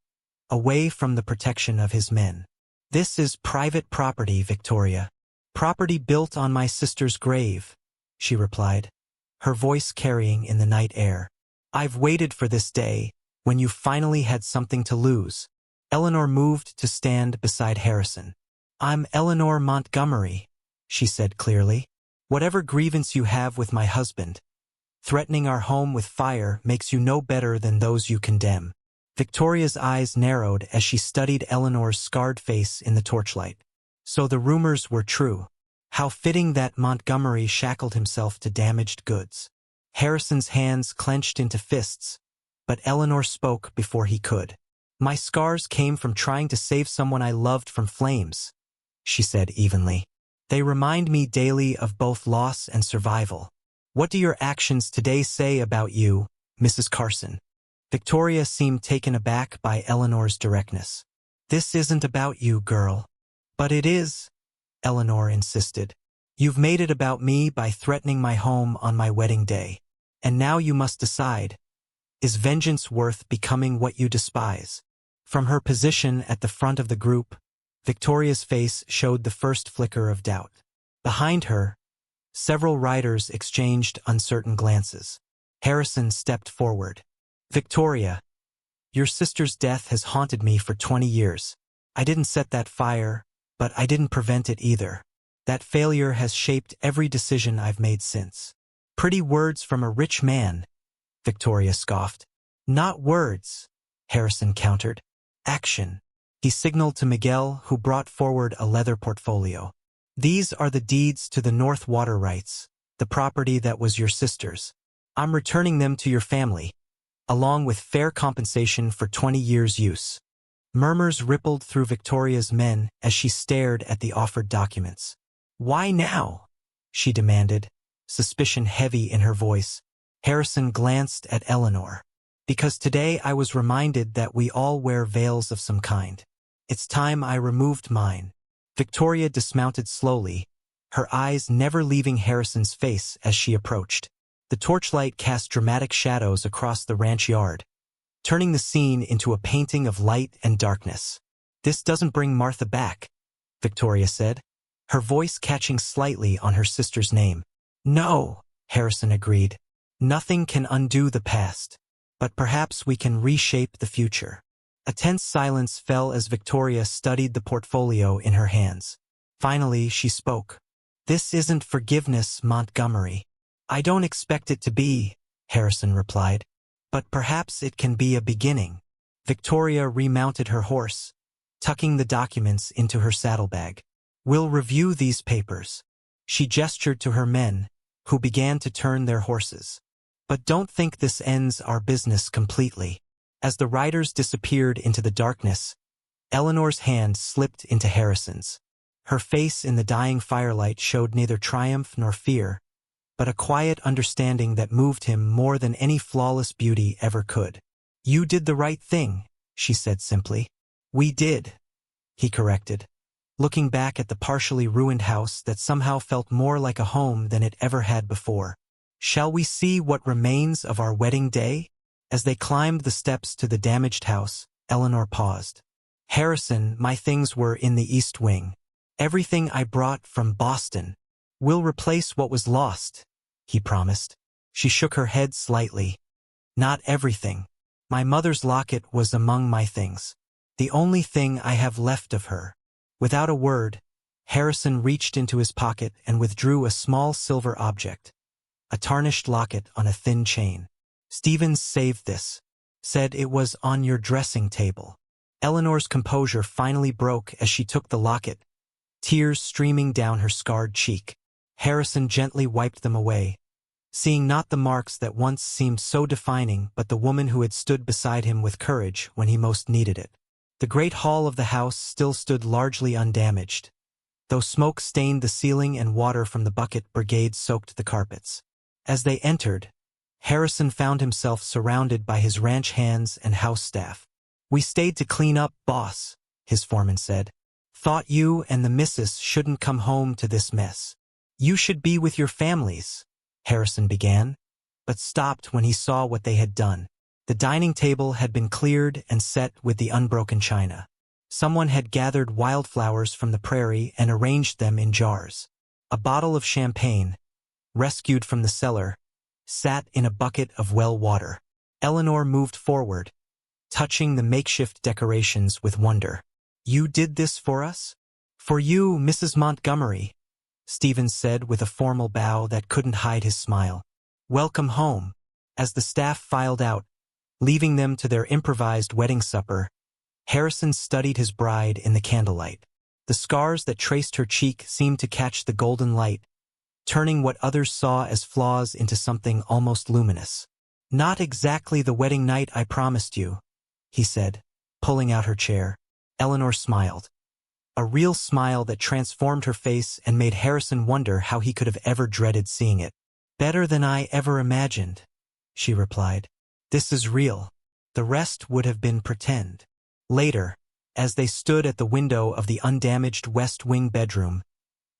away from the protection of his men. "This is private property, Victoria. Property built on my sister's grave," she replied, her voice carrying in the night air. "I've waited for this day, when you finally had something to lose." Eleanor moved to stand beside Harrison. "I'm Eleanor Montgomery," she said clearly. "Whatever grievance you have with my husband, threatening our home with fire makes you no better than those you condemn." Victoria's eyes narrowed as she studied Eleanor's scarred face in the torchlight. So the rumors were true. How fitting that Montgomery shackled himself to damaged goods. Harrison's hands clenched into fists, but Eleanor spoke before he could. "My scars came from trying to save someone I loved from flames," she said evenly. "They remind me daily of both loss and survival. What do your actions today say about you, Mrs. Carson?" Victoria seemed taken aback by Eleanor's directness. "This isn't about you, girl." "But it is," Eleanor insisted. "You've made it about me by threatening my home on my wedding day. And now you must decide, is vengeance worth becoming what you despise?" From her position at the front of the group, Victoria's face showed the first flicker of doubt. Behind her, several riders exchanged uncertain glances. Harrison stepped forward. "Victoria, your sister's death has haunted me for 20 years. I didn't set that fire, but I didn't prevent it either. That failure has shaped every decision I've made since." "Pretty words from a rich man," Victoria scoffed. "Not words," Harrison countered. "Action." He signaled to Miguel, who brought forward a leather portfolio. "These are the deeds to the North water rights, the property that was your sister's. I'm returning them to your family, along with fair compensation for 20 years' use." Murmurs rippled through Victoria's men as she stared at the offered documents. "Why now?" she demanded, suspicion heavy in her voice. Harrison glanced at Eleanor. "Because today I was reminded that we all wear veils of some kind. It's time I removed mine." Victoria dismounted slowly, her eyes never leaving Harrison's face as she approached. The torchlight cast dramatic shadows across the ranch yard, turning the scene into a painting of light and darkness. "This doesn't bring Martha back," Victoria said, her voice catching slightly on her sister's name. "No," Harrison agreed. "Nothing can undo the past, but perhaps we can reshape the future." A tense silence fell as Victoria studied the portfolio in her hands. Finally, she spoke. "This isn't forgiveness, Montgomery." "I don't expect it to be," Harrison replied. "But perhaps it can be a beginning." Victoria remounted her horse, tucking the documents into her saddlebag. "We'll review these papers." She gestured to her men, who began to turn their horses. "But don't think this ends our business completely." As the riders disappeared into the darkness, Eleanor's hand slipped into Harrison's. Her face in the dying firelight showed neither triumph nor fear, but a quiet understanding that moved him more than any flawless beauty ever could. "You did the right thing," she said simply. "We did," he corrected, looking back at the partially ruined house that somehow felt more like a home than it ever had before. "Shall we see what remains of our wedding day?" As they climbed the steps to the damaged house, Eleanor paused. "Harrison, my things were in the East Wing. Everything I brought from Boston. We'll replace what was lost," he promised. She shook her head slightly. "Not everything. My mother's locket was among my things. The only thing I have left of her." Without a word, Harrison reached into his pocket and withdrew a small silver object, a tarnished locket on a thin chain. "Stevens saved this. Said it was on your dressing table." Eleanor's composure finally broke as she took the locket, tears streaming down her scarred cheek. Harrison gently wiped them away, seeing not the marks that once seemed so defining but the woman who had stood beside him with courage when he most needed it. The great hall of the house still stood largely undamaged, though smoke stained the ceiling and water from the bucket brigade soaked the carpets. As they entered, Harrison found himself surrounded by his ranch hands and house staff. "We stayed to clean up, boss," his foreman said. "Thought you and the missus shouldn't come home to this mess. You should be with your families," Harrison began, but stopped when he saw what they had done. The dining table had been cleared and set with the unbroken china. Someone had gathered wildflowers from the prairie and arranged them in jars. A bottle of champagne, rescued from the cellar, sat in a bucket of well water. Eleanor moved forward, touching the makeshift decorations with wonder. "You did this for us?" "For you, Mrs. Montgomery," Stevens said with a formal bow that couldn't hide his smile. "Welcome home." As the staff filed out, leaving them to their improvised wedding supper, Harrison studied his bride in the candlelight. The scars that traced her cheek seemed to catch the golden light, turning what others saw as flaws into something almost luminous. "Not exactly the wedding night I promised you," he said, pulling out her chair. Eleanor smiled. A real smile that transformed her face and made Harrison wonder how he could have ever dreaded seeing it. "Better than I ever imagined," she replied. "This is real. The rest would have been pretend." Later, as they stood at the window of the undamaged West Wing bedroom,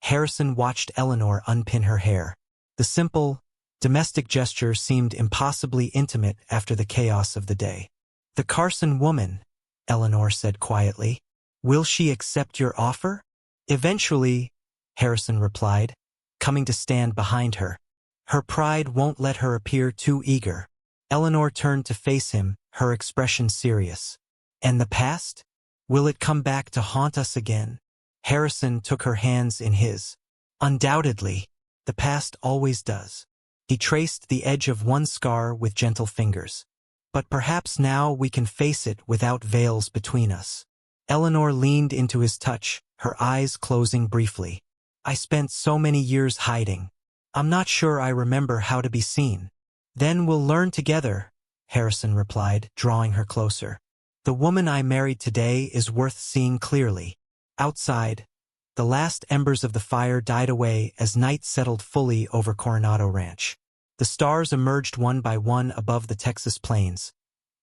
Harrison watched Eleanor unpin her hair. The simple, domestic gesture seemed impossibly intimate after the chaos of the day. "The Carson woman," Eleanor said quietly. "Will she accept your offer?" "Eventually," Harrison replied, coming to stand behind her. "Her pride won't let her appear too eager." Eleanor turned to face him, her expression serious. "And the past? Will it come back to haunt us again?" Harrison took her hands in his. "Undoubtedly, the past always does." He traced the edge of one scar with gentle fingers. "But perhaps now we can face it without veils between us." Eleanor leaned into his touch, her eyes closing briefly. "I spent so many years hiding. I'm not sure I remember how to be seen." "Then we'll learn together," Harrison replied, drawing her closer. "The woman I married today is worth seeing clearly." Outside, the last embers of the fire died away as night settled fully over Coronado Ranch. The stars emerged one by one above the Texas plains,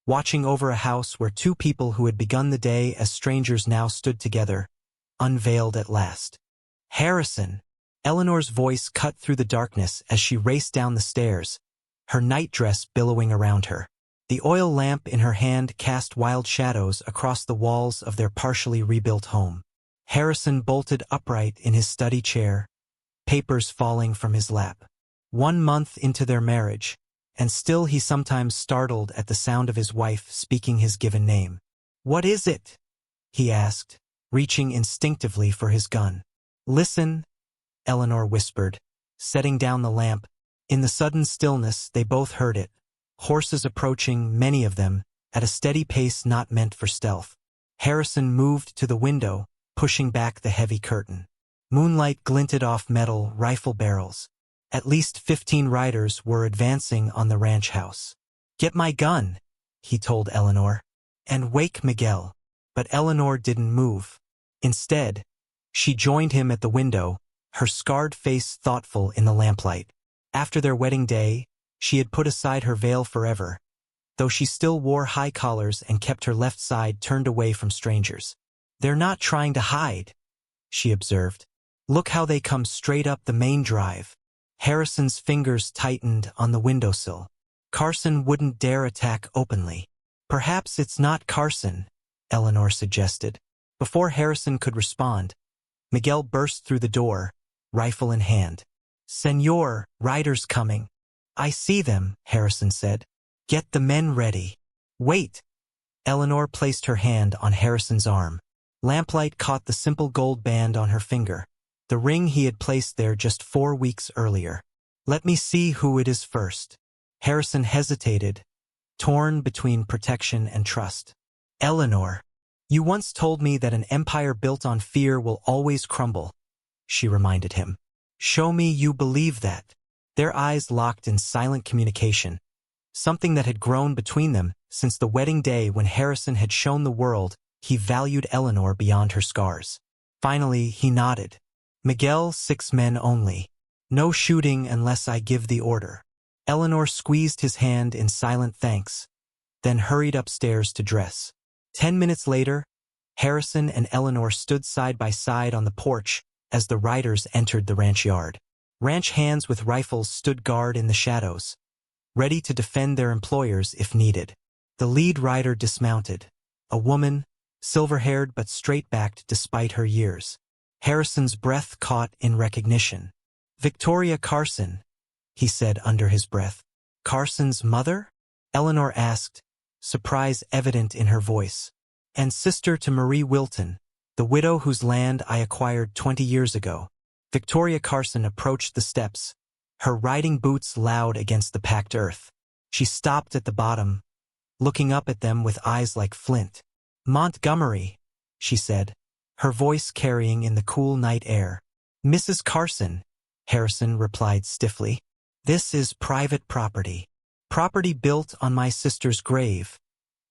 watching over a house where two people who had begun the day as strangers now stood together, unveiled at last. "Harrison!" Eleanor's voice cut through the darkness as she raced down the stairs, her nightdress billowing around her. The oil lamp in her hand cast wild shadows across the walls of their partially rebuilt home. Harrison bolted upright in his study chair, papers falling from his lap. 1 month into their marriage, and still he sometimes startled at the sound of his wife speaking his given name. "What is it?" he asked, reaching instinctively for his gun. "Listen," Eleanor whispered, setting down the lamp. In the sudden stillness they both heard it. Horses approaching, many of them, at a steady pace not meant for stealth. Harrison moved to the window, pushing back the heavy curtain. Moonlight glinted off metal rifle barrels. At least 15 riders were advancing on the ranch house. "Get my gun," he told Eleanor, "and wake Miguel." But Eleanor didn't move. Instead, she joined him at the window, her scarred face thoughtful in the lamplight. After their wedding day, she had put aside her veil forever, though she still wore high collars and kept her left side turned away from strangers. "They're not trying to hide," she observed. "Look how they come straight up the main drive." Harrison's fingers tightened on the windowsill. "Carson wouldn't dare attack openly." "Perhaps it's not Carson," Eleanor suggested. Before Harrison could respond, Miguel burst through the door, rifle in hand. "Señor, riders coming." "I see them," Harrison said. "Get the men ready." "Wait." Eleanor placed her hand on Harrison's arm. Lamplight caught the simple gold band on her finger, the ring he had placed there just 4 weeks earlier. "Let me see who it is first." Harrison hesitated, torn between protection and trust. "Eleanor, you once told me that an empire built on fear will always crumble," she reminded him. "Show me you believe that." Their eyes locked in silent communication, something that had grown between them since the wedding day when Harrison had shown the world he valued Eleanor beyond her scars. Finally, he nodded. "Miguel, 6 men only. No shooting unless I give the order." Eleanor squeezed his hand in silent thanks, then hurried upstairs to dress. 10 minutes later, Harrison and Eleanor stood side by side on the porch as the riders entered the ranch yard. Ranch hands with rifles stood guard in the shadows, ready to defend their employers if needed. The lead rider dismounted, a woman, silver-haired but straight-backed despite her years. Harrison's breath caught in recognition. "Victoria Carson," he said under his breath. "Carson's mother?" Eleanor asked, surprise evident in her voice. "And sister to Marie Wilton, the widow whose land I acquired 20 years ago." Victoria Carson approached the steps, her riding boots loud against the packed earth. She stopped at the bottom, looking up at them with eyes like flint. "Montgomery," she said, her voice carrying in the cool night air. "Mrs. Carson," Harrison replied stiffly. "This is private property. Property built on my sister's grave,"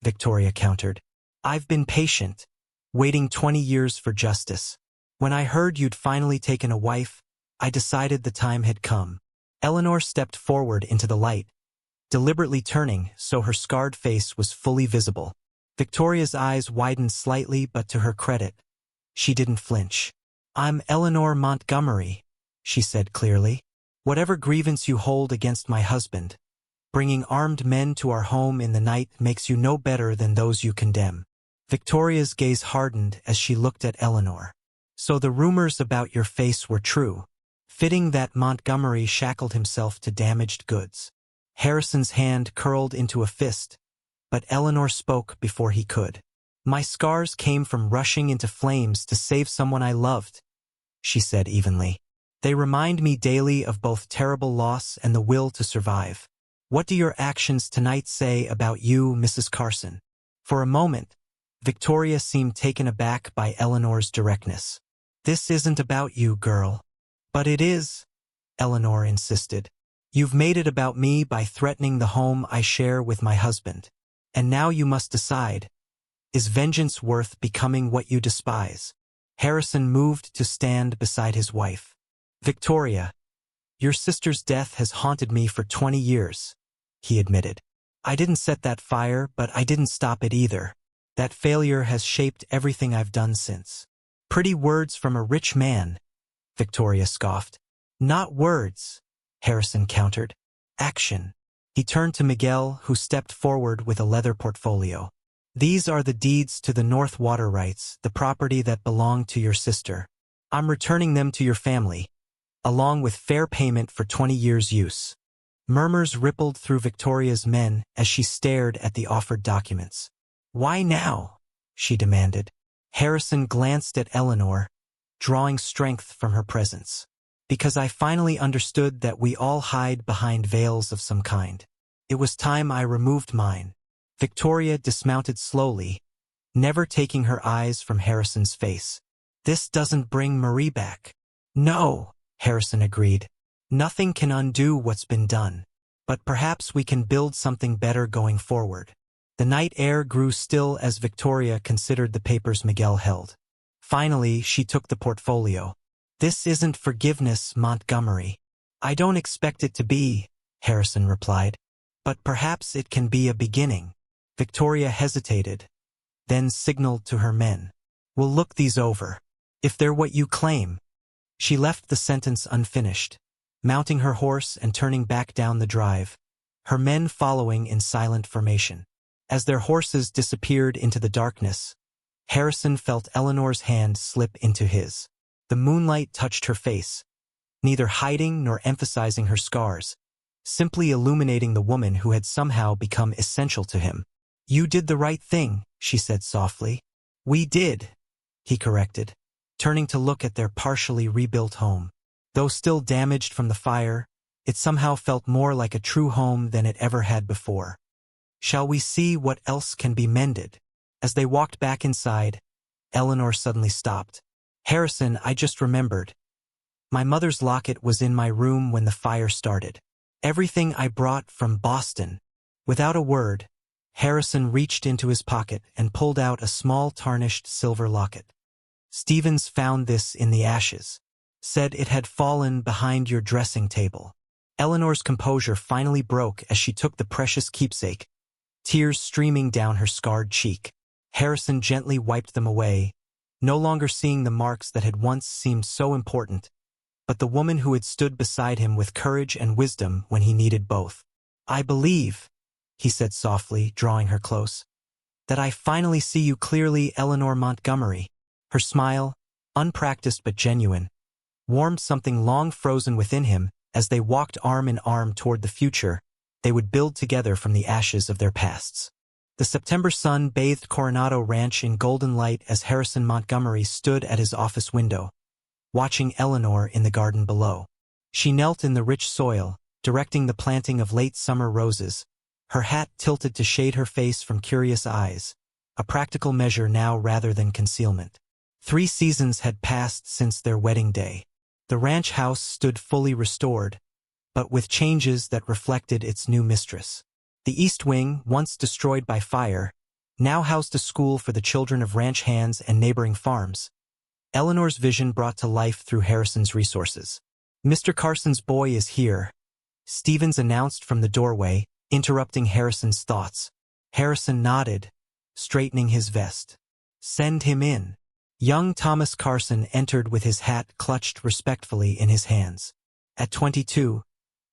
Victoria countered. "I've been patient, waiting 20 years for justice. When I heard you'd finally taken a wife, I decided the time had come." Eleanor stepped forward into the light, deliberately turning so her scarred face was fully visible. Victoria's eyes widened slightly, but to her credit, she didn't flinch. "I'm Eleanor Montgomery," she said clearly. "Whatever grievance you hold against my husband, bringing armed men to our home in the night makes you no better than those you condemn." Victoria's gaze hardened as she looked at Eleanor. "So the rumors about your face were true." Fitting that Montgomery shackled himself to damaged goods. Harrison's hand curled into a fist, but Eleanor spoke before he could. "My scars came from rushing into flames to save someone I loved," she said evenly. "They remind me daily of both terrible loss and the will to survive. What do your actions tonight say about you, Mrs. Carson?" For a moment, Victoria seemed taken aback by Eleanor's directness. "This isn't about you, girl." "But it is," Eleanor insisted. "You've made it about me by threatening the home I share with my husband. And now you must decide, is vengeance worth becoming what you despise?" Harrison moved to stand beside his wife. "Victoria, your sister's death has haunted me for 20 years, he admitted. "I didn't set that fire, but I didn't stop it either. That failure has shaped everything I've done since." "Pretty words from a rich man," Victoria scoffed. "Not words," Harrison countered. "Action." He turned to Miguel, who stepped forward with a leather portfolio. "These are the deeds to the North water rights, the property that belonged to your sister. I'm returning them to your family, along with fair payment for 20 years' use." Murmurs rippled through Victoria's men as she stared at the offered documents. "Why now?" she demanded. Harrison glanced at Eleanor, drawing strength from her presence. "Because I finally understood that we all hide behind veils of some kind. It was time I removed mine." Victoria dismounted slowly, never taking her eyes from Harrison's face. "This doesn't bring Marie back." "No," Harrison agreed. "Nothing can undo what's been done. But perhaps we can build something better going forward." The night air grew still as Victoria considered the papers Miguel held. Finally, she took the portfolio. "This isn't forgiveness, Montgomery." "I don't expect it to be," Harrison replied. "But perhaps it can be a beginning." Victoria hesitated, then signaled to her men. "We'll look these over. If they're what you claim." She left the sentence unfinished, mounting her horse and turning back down the drive, her men following in silent formation. As their horses disappeared into the darkness, Harrison felt Eleanor's hand slip into his. The moonlight touched her face, neither hiding nor emphasizing her scars, simply illuminating the woman who had somehow become essential to him. "You did the right thing," she said softly. "We did," he corrected, turning to look at their partially rebuilt home. Though still damaged from the fire, it somehow felt more like a true home than it ever had before. "Shall we see what else can be mended?" As they walked back inside, Eleanor suddenly stopped. "Harrison, I just remembered. My mother's locket was in my room when the fire started. Everything I brought from Boston." Without a word, Harrison reached into his pocket and pulled out a small tarnished silver locket. "Stevens found this in the ashes. Said it had fallen behind your dressing table." Eleanor's composure finally broke as she took the precious keepsake, tears streaming down her scarred cheek. Harrison gently wiped them away, no longer seeing the marks that had once seemed so important, but the woman who had stood beside him with courage and wisdom when he needed both. "I believe," he said softly, drawing her close, "that I finally see you clearly, Eleanor Montgomery." Her smile, unpracticed but genuine, warmed something long frozen within him as they walked arm in arm toward the future they would build together from the ashes of their pasts. The September sun bathed Coronado Ranch in golden light as Harrison Montgomery stood at his office window, watching Eleanor in the garden below. She knelt in the rich soil, directing the planting of late summer roses, her hat tilted to shade her face from curious eyes, a practical measure now rather than concealment. 3 seasons had passed since their wedding day. The ranch house stood fully restored, but with changes that reflected its new mistress. The east wing, once destroyed by fire, now housed a school for the children of ranch hands and neighboring farms. Eleanor's vision brought to life through Harrison's resources. "Mr. Carson's boy is here," Stevens announced from the doorway, interrupting Harrison's thoughts. Harrison nodded, straightening his vest. "Send him in." Young Thomas Carson entered with his hat clutched respectfully in his hands. At 22,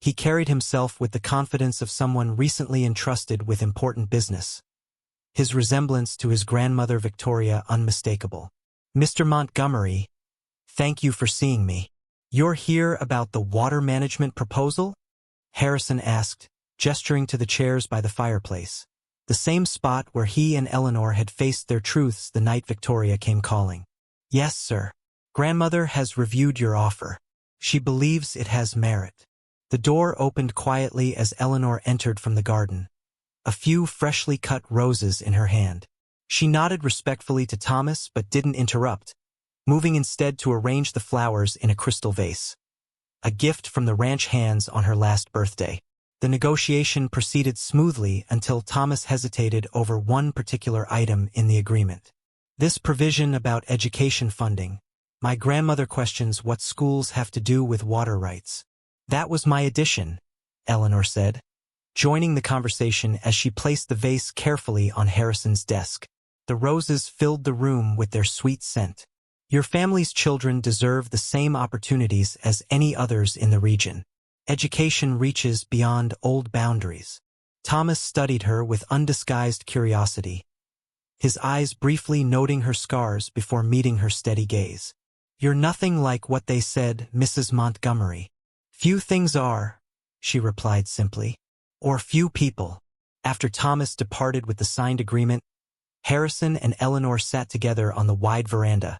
he carried himself with the confidence of someone recently entrusted with important business. His resemblance to his grandmother Victoria unmistakable. "Mr. Montgomery, thank you for seeing me. You're here about the water management proposal?" Harrison asked, gesturing to the chairs by the fireplace, the same spot where he and Eleanor had faced their truths the night Victoria came calling. "Yes, sir. Grandmother has reviewed your offer. She believes it has merit." The door opened quietly as Eleanor entered from the garden, a few freshly cut roses in her hand. She nodded respectfully to Thomas but didn't interrupt, moving instead to arrange the flowers in a crystal vase, a gift from the ranch hands on her last birthday. The negotiation proceeded smoothly until Thomas hesitated over one particular item in the agreement. "This provision about education funding. My grandmother questions what schools have to do with water rights." "That was my addition," Eleanor said, joining the conversation as she placed the vase carefully on Harrison's desk. The roses filled the room with their sweet scent. "Your family's children deserve the same opportunities as any others in the region. Education reaches beyond old boundaries." Thomas studied her with undisguised curiosity, his eyes briefly noting her scars before meeting her steady gaze. "You're nothing like what they said, Mrs. Montgomery." "Few things are," she replied simply. "Or few people." After Thomas departed with the signed agreement, Harrison and Eleanor sat together on the wide veranda,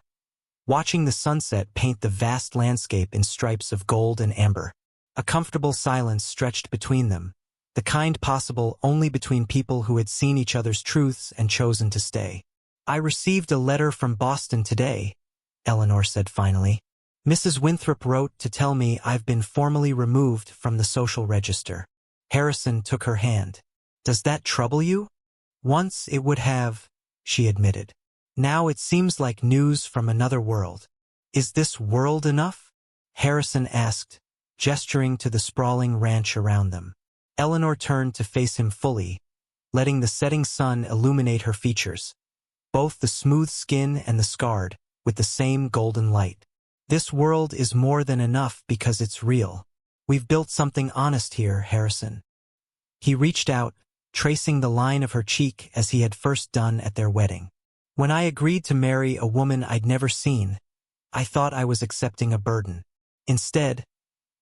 watching the sunset paint the vast landscape in stripes of gold and amber. A comfortable silence stretched between them, the kind possible only between people who had seen each other's truths and chosen to stay. "I received a letter from Boston today," Eleanor said finally. "Mrs. Winthrop wrote to tell me I've been formally removed from the social register." Harrison took her hand. "Does that trouble you?" "Once it would have," she admitted. "Now it seems like news from another world." "Is this world enough?" Harrison asked, gesturing to the sprawling ranch around them. Eleanor turned to face him fully, letting the setting sun illuminate her features, both the smooth skin and the scarred, with the same golden light. "This world is more than enough because it's real. We've built something honest here, Harrison." He reached out, tracing the line of her cheek as he had first done at their wedding. "When I agreed to marry a woman I'd never seen, I thought I was accepting a burden. Instead,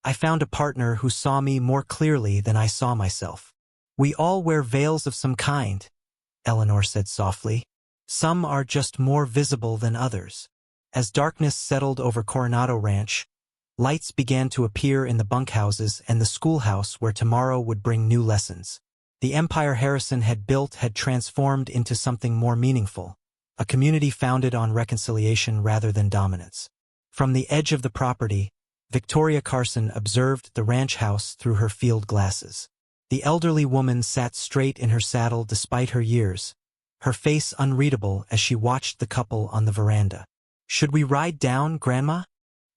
I found a partner who saw me more clearly than I saw myself." "We all wear veils of some kind," Eleanor said softly. "Some are just more visible than others." As darkness settled over Coronado Ranch, lights began to appear in the bunkhouses and the schoolhouse where tomorrow would bring new lessons. The empire Harrison had built had transformed into something more meaningful, a community founded on reconciliation rather than dominance. From the edge of the property, Victoria Carson observed the ranch house through her field glasses. The elderly woman sat straight in her saddle despite her years, her face unreadable as she watched the couple on the veranda. "Should we ride down, Grandma?"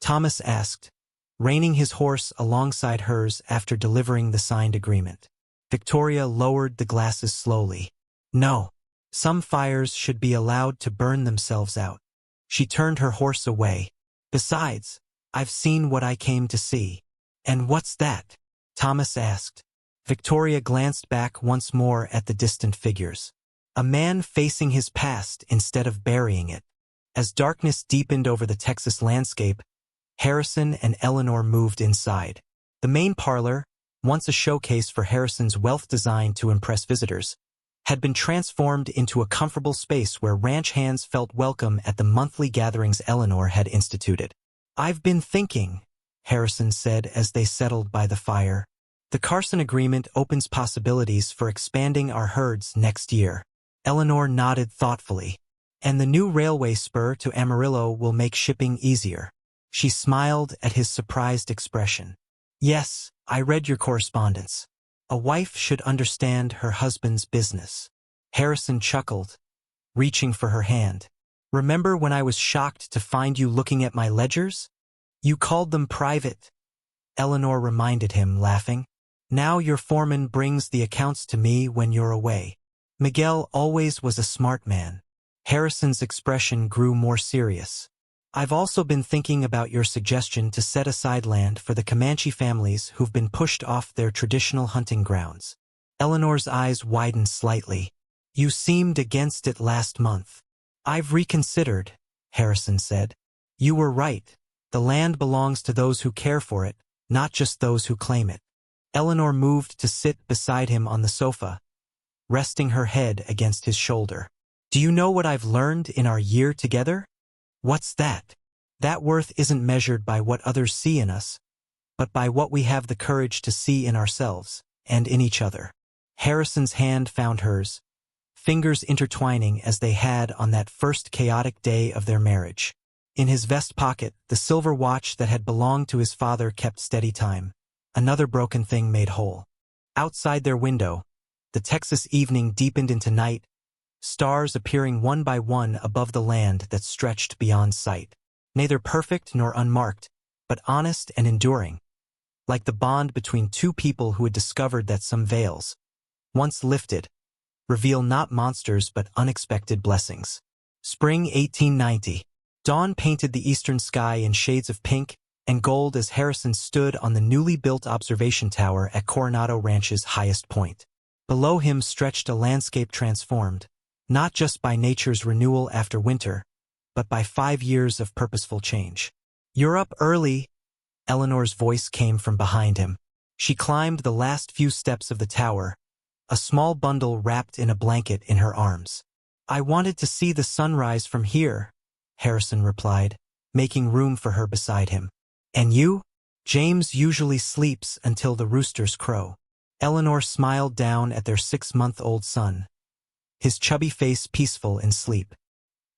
Thomas asked, reining his horse alongside hers after delivering the signed agreement. Victoria lowered the glasses slowly. No. Some fires should be allowed to burn themselves out. She turned her horse away. Besides, I've seen what I came to see. And what's that? Thomas asked. Victoria glanced back once more at the distant figures. A man facing his past instead of burying it. As darkness deepened over the Texas landscape, Harrison and Eleanor moved inside. The main parlor, once a showcase for Harrison's wealth designed to impress visitors, had been transformed into a comfortable space where ranch hands felt welcome at the monthly gatherings Eleanor had instituted. I've been thinking, Harrison said as they settled by the fire. The Carson Agreement opens possibilities for expanding our herds next year. Eleanor nodded thoughtfully. And the new railway spur to Amarillo will make shipping easier. She smiled at his surprised expression. Yes, I read your correspondence. A wife should understand her husband's business. Harrison chuckled, reaching for her hand. Remember when I was shocked to find you looking at my ledgers? You called them private. Eleanor reminded him, laughing. Now your foreman brings the accounts to me when you're away. Miguel always was a smart man. Harrison's expression grew more serious. I've also been thinking about your suggestion to set aside land for the Comanche families who've been pushed off their traditional hunting grounds. Eleanor's eyes widened slightly. You seemed against it last month. I've reconsidered, Harrison said. You were right. The land belongs to those who care for it, not just those who claim it. Eleanor moved to sit beside him on the sofa, resting her head against his shoulder. Do you know what I've learned in our year together? What's that? That worth isn't measured by what others see in us, but by what we have the courage to see in ourselves and in each other. Harrison's hand found hers, fingers intertwining as they had on that first chaotic day of their marriage. In his vest pocket, the silver watch that had belonged to his father kept steady time. Another broken thing made whole. Outside their window, the Texas evening deepened into night, stars appearing one by one above the land that stretched beyond sight. Neither perfect nor unmarked, but honest and enduring. Like the bond between two people who had discovered that some veils, once lifted, reveal not monsters but unexpected blessings. Spring 1890. Dawn painted the eastern sky in shades of pink and gold as Harrison stood on the newly built observation tower at Coronado Ranch's highest point. Below him stretched a landscape transformed, not just by nature's renewal after winter, but by 5 years of purposeful change. You're up early, Eleanor's voice came from behind him. She climbed the last few steps of the tower, a small bundle wrapped in a blanket in her arms. I wanted to see the sunrise from here, Harrison replied, making room for her beside him. And you? James usually sleeps until the roosters crow. Eleanor smiled down at their 6-month-old son, his chubby face peaceful in sleep.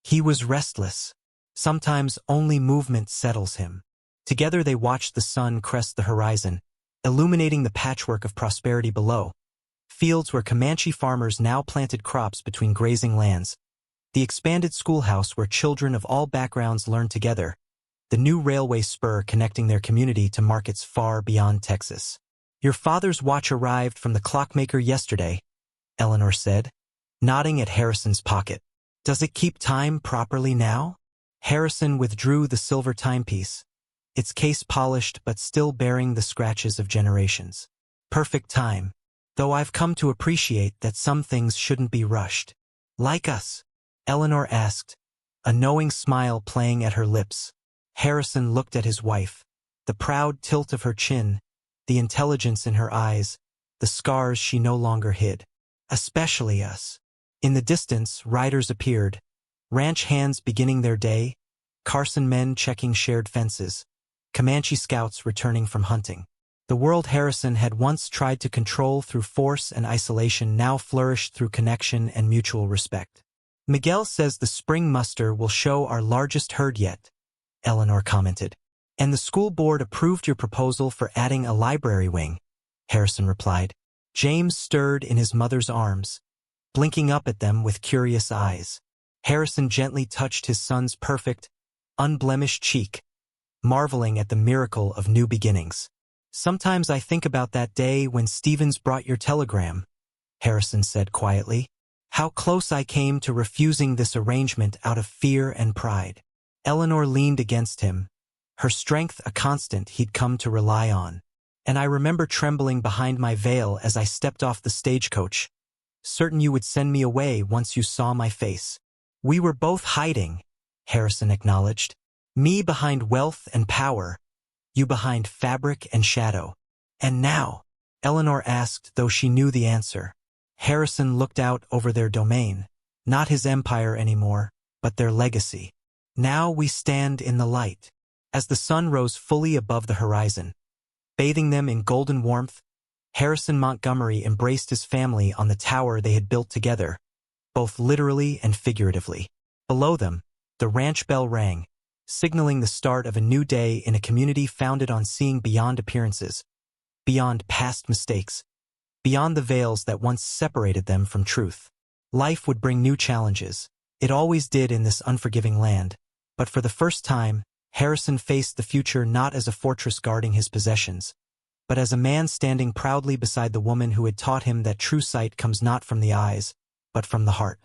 He was restless. Sometimes only movement settles him. Together they watched the sun crest the horizon, illuminating the patchwork of prosperity below. Fields where Comanche farmers now planted crops between grazing lands. The expanded schoolhouse where children of all backgrounds learned together. The new railway spur connecting their community to markets far beyond Texas. Your father's watch arrived from the clockmaker yesterday, Eleanor said, nodding at Harrison's pocket. Does it keep time properly now? Harrison withdrew the silver timepiece, its case polished but still bearing the scratches of generations. Perfect time, though I've come to appreciate that some things shouldn't be rushed. Like us? Eleanor asked, a knowing smile playing at her lips. Harrison looked at his wife, the proud tilt of her chin, the intelligence in her eyes, the scars she no longer hid. Especially us. In the distance, riders appeared, ranch hands beginning their day, Carson men checking shared fences, Comanche scouts returning from hunting. The world Harrison had once tried to control through force and isolation now flourished through connection and mutual respect. Miguel says the spring muster will show our largest herd yet, Eleanor commented. And the school board approved your proposal for adding a library wing, Harrison replied. James stirred in his mother's arms, blinking up at them with curious eyes. Harrison gently touched his son's perfect, unblemished cheek, marveling at the miracle of new beginnings. "Sometimes I think about that day when Stevens brought your telegram," Harrison said quietly. "How close I came to refusing this arrangement out of fear and pride." Eleanor leaned against him, her strength a constant he'd come to rely on. "And I remember trembling behind my veil as I stepped off the stagecoach, certain you would send me away once you saw my face." "We were both hiding," Harrison acknowledged. "Me behind wealth and power, you behind fabric and shadow." "And now?" Eleanor asked, though she knew the answer. Harrison looked out over their domain, not his empire anymore, but their legacy. "Now we stand in the light." As the sun rose fully above the horizon, bathing them in golden warmth, Harrison Montgomery embraced his family on the tower they had built together, both literally and figuratively. Below them, the ranch bell rang, signaling the start of a new day in a community founded on seeing beyond appearances, beyond past mistakes, beyond the veils that once separated them from truth. Life would bring new challenges. It always did in this unforgiving land, but for the first time, Harrison faced the future not as a fortress guarding his possessions, but as a man standing proudly beside the woman who had taught him that true sight comes not from the eyes, but from the heart.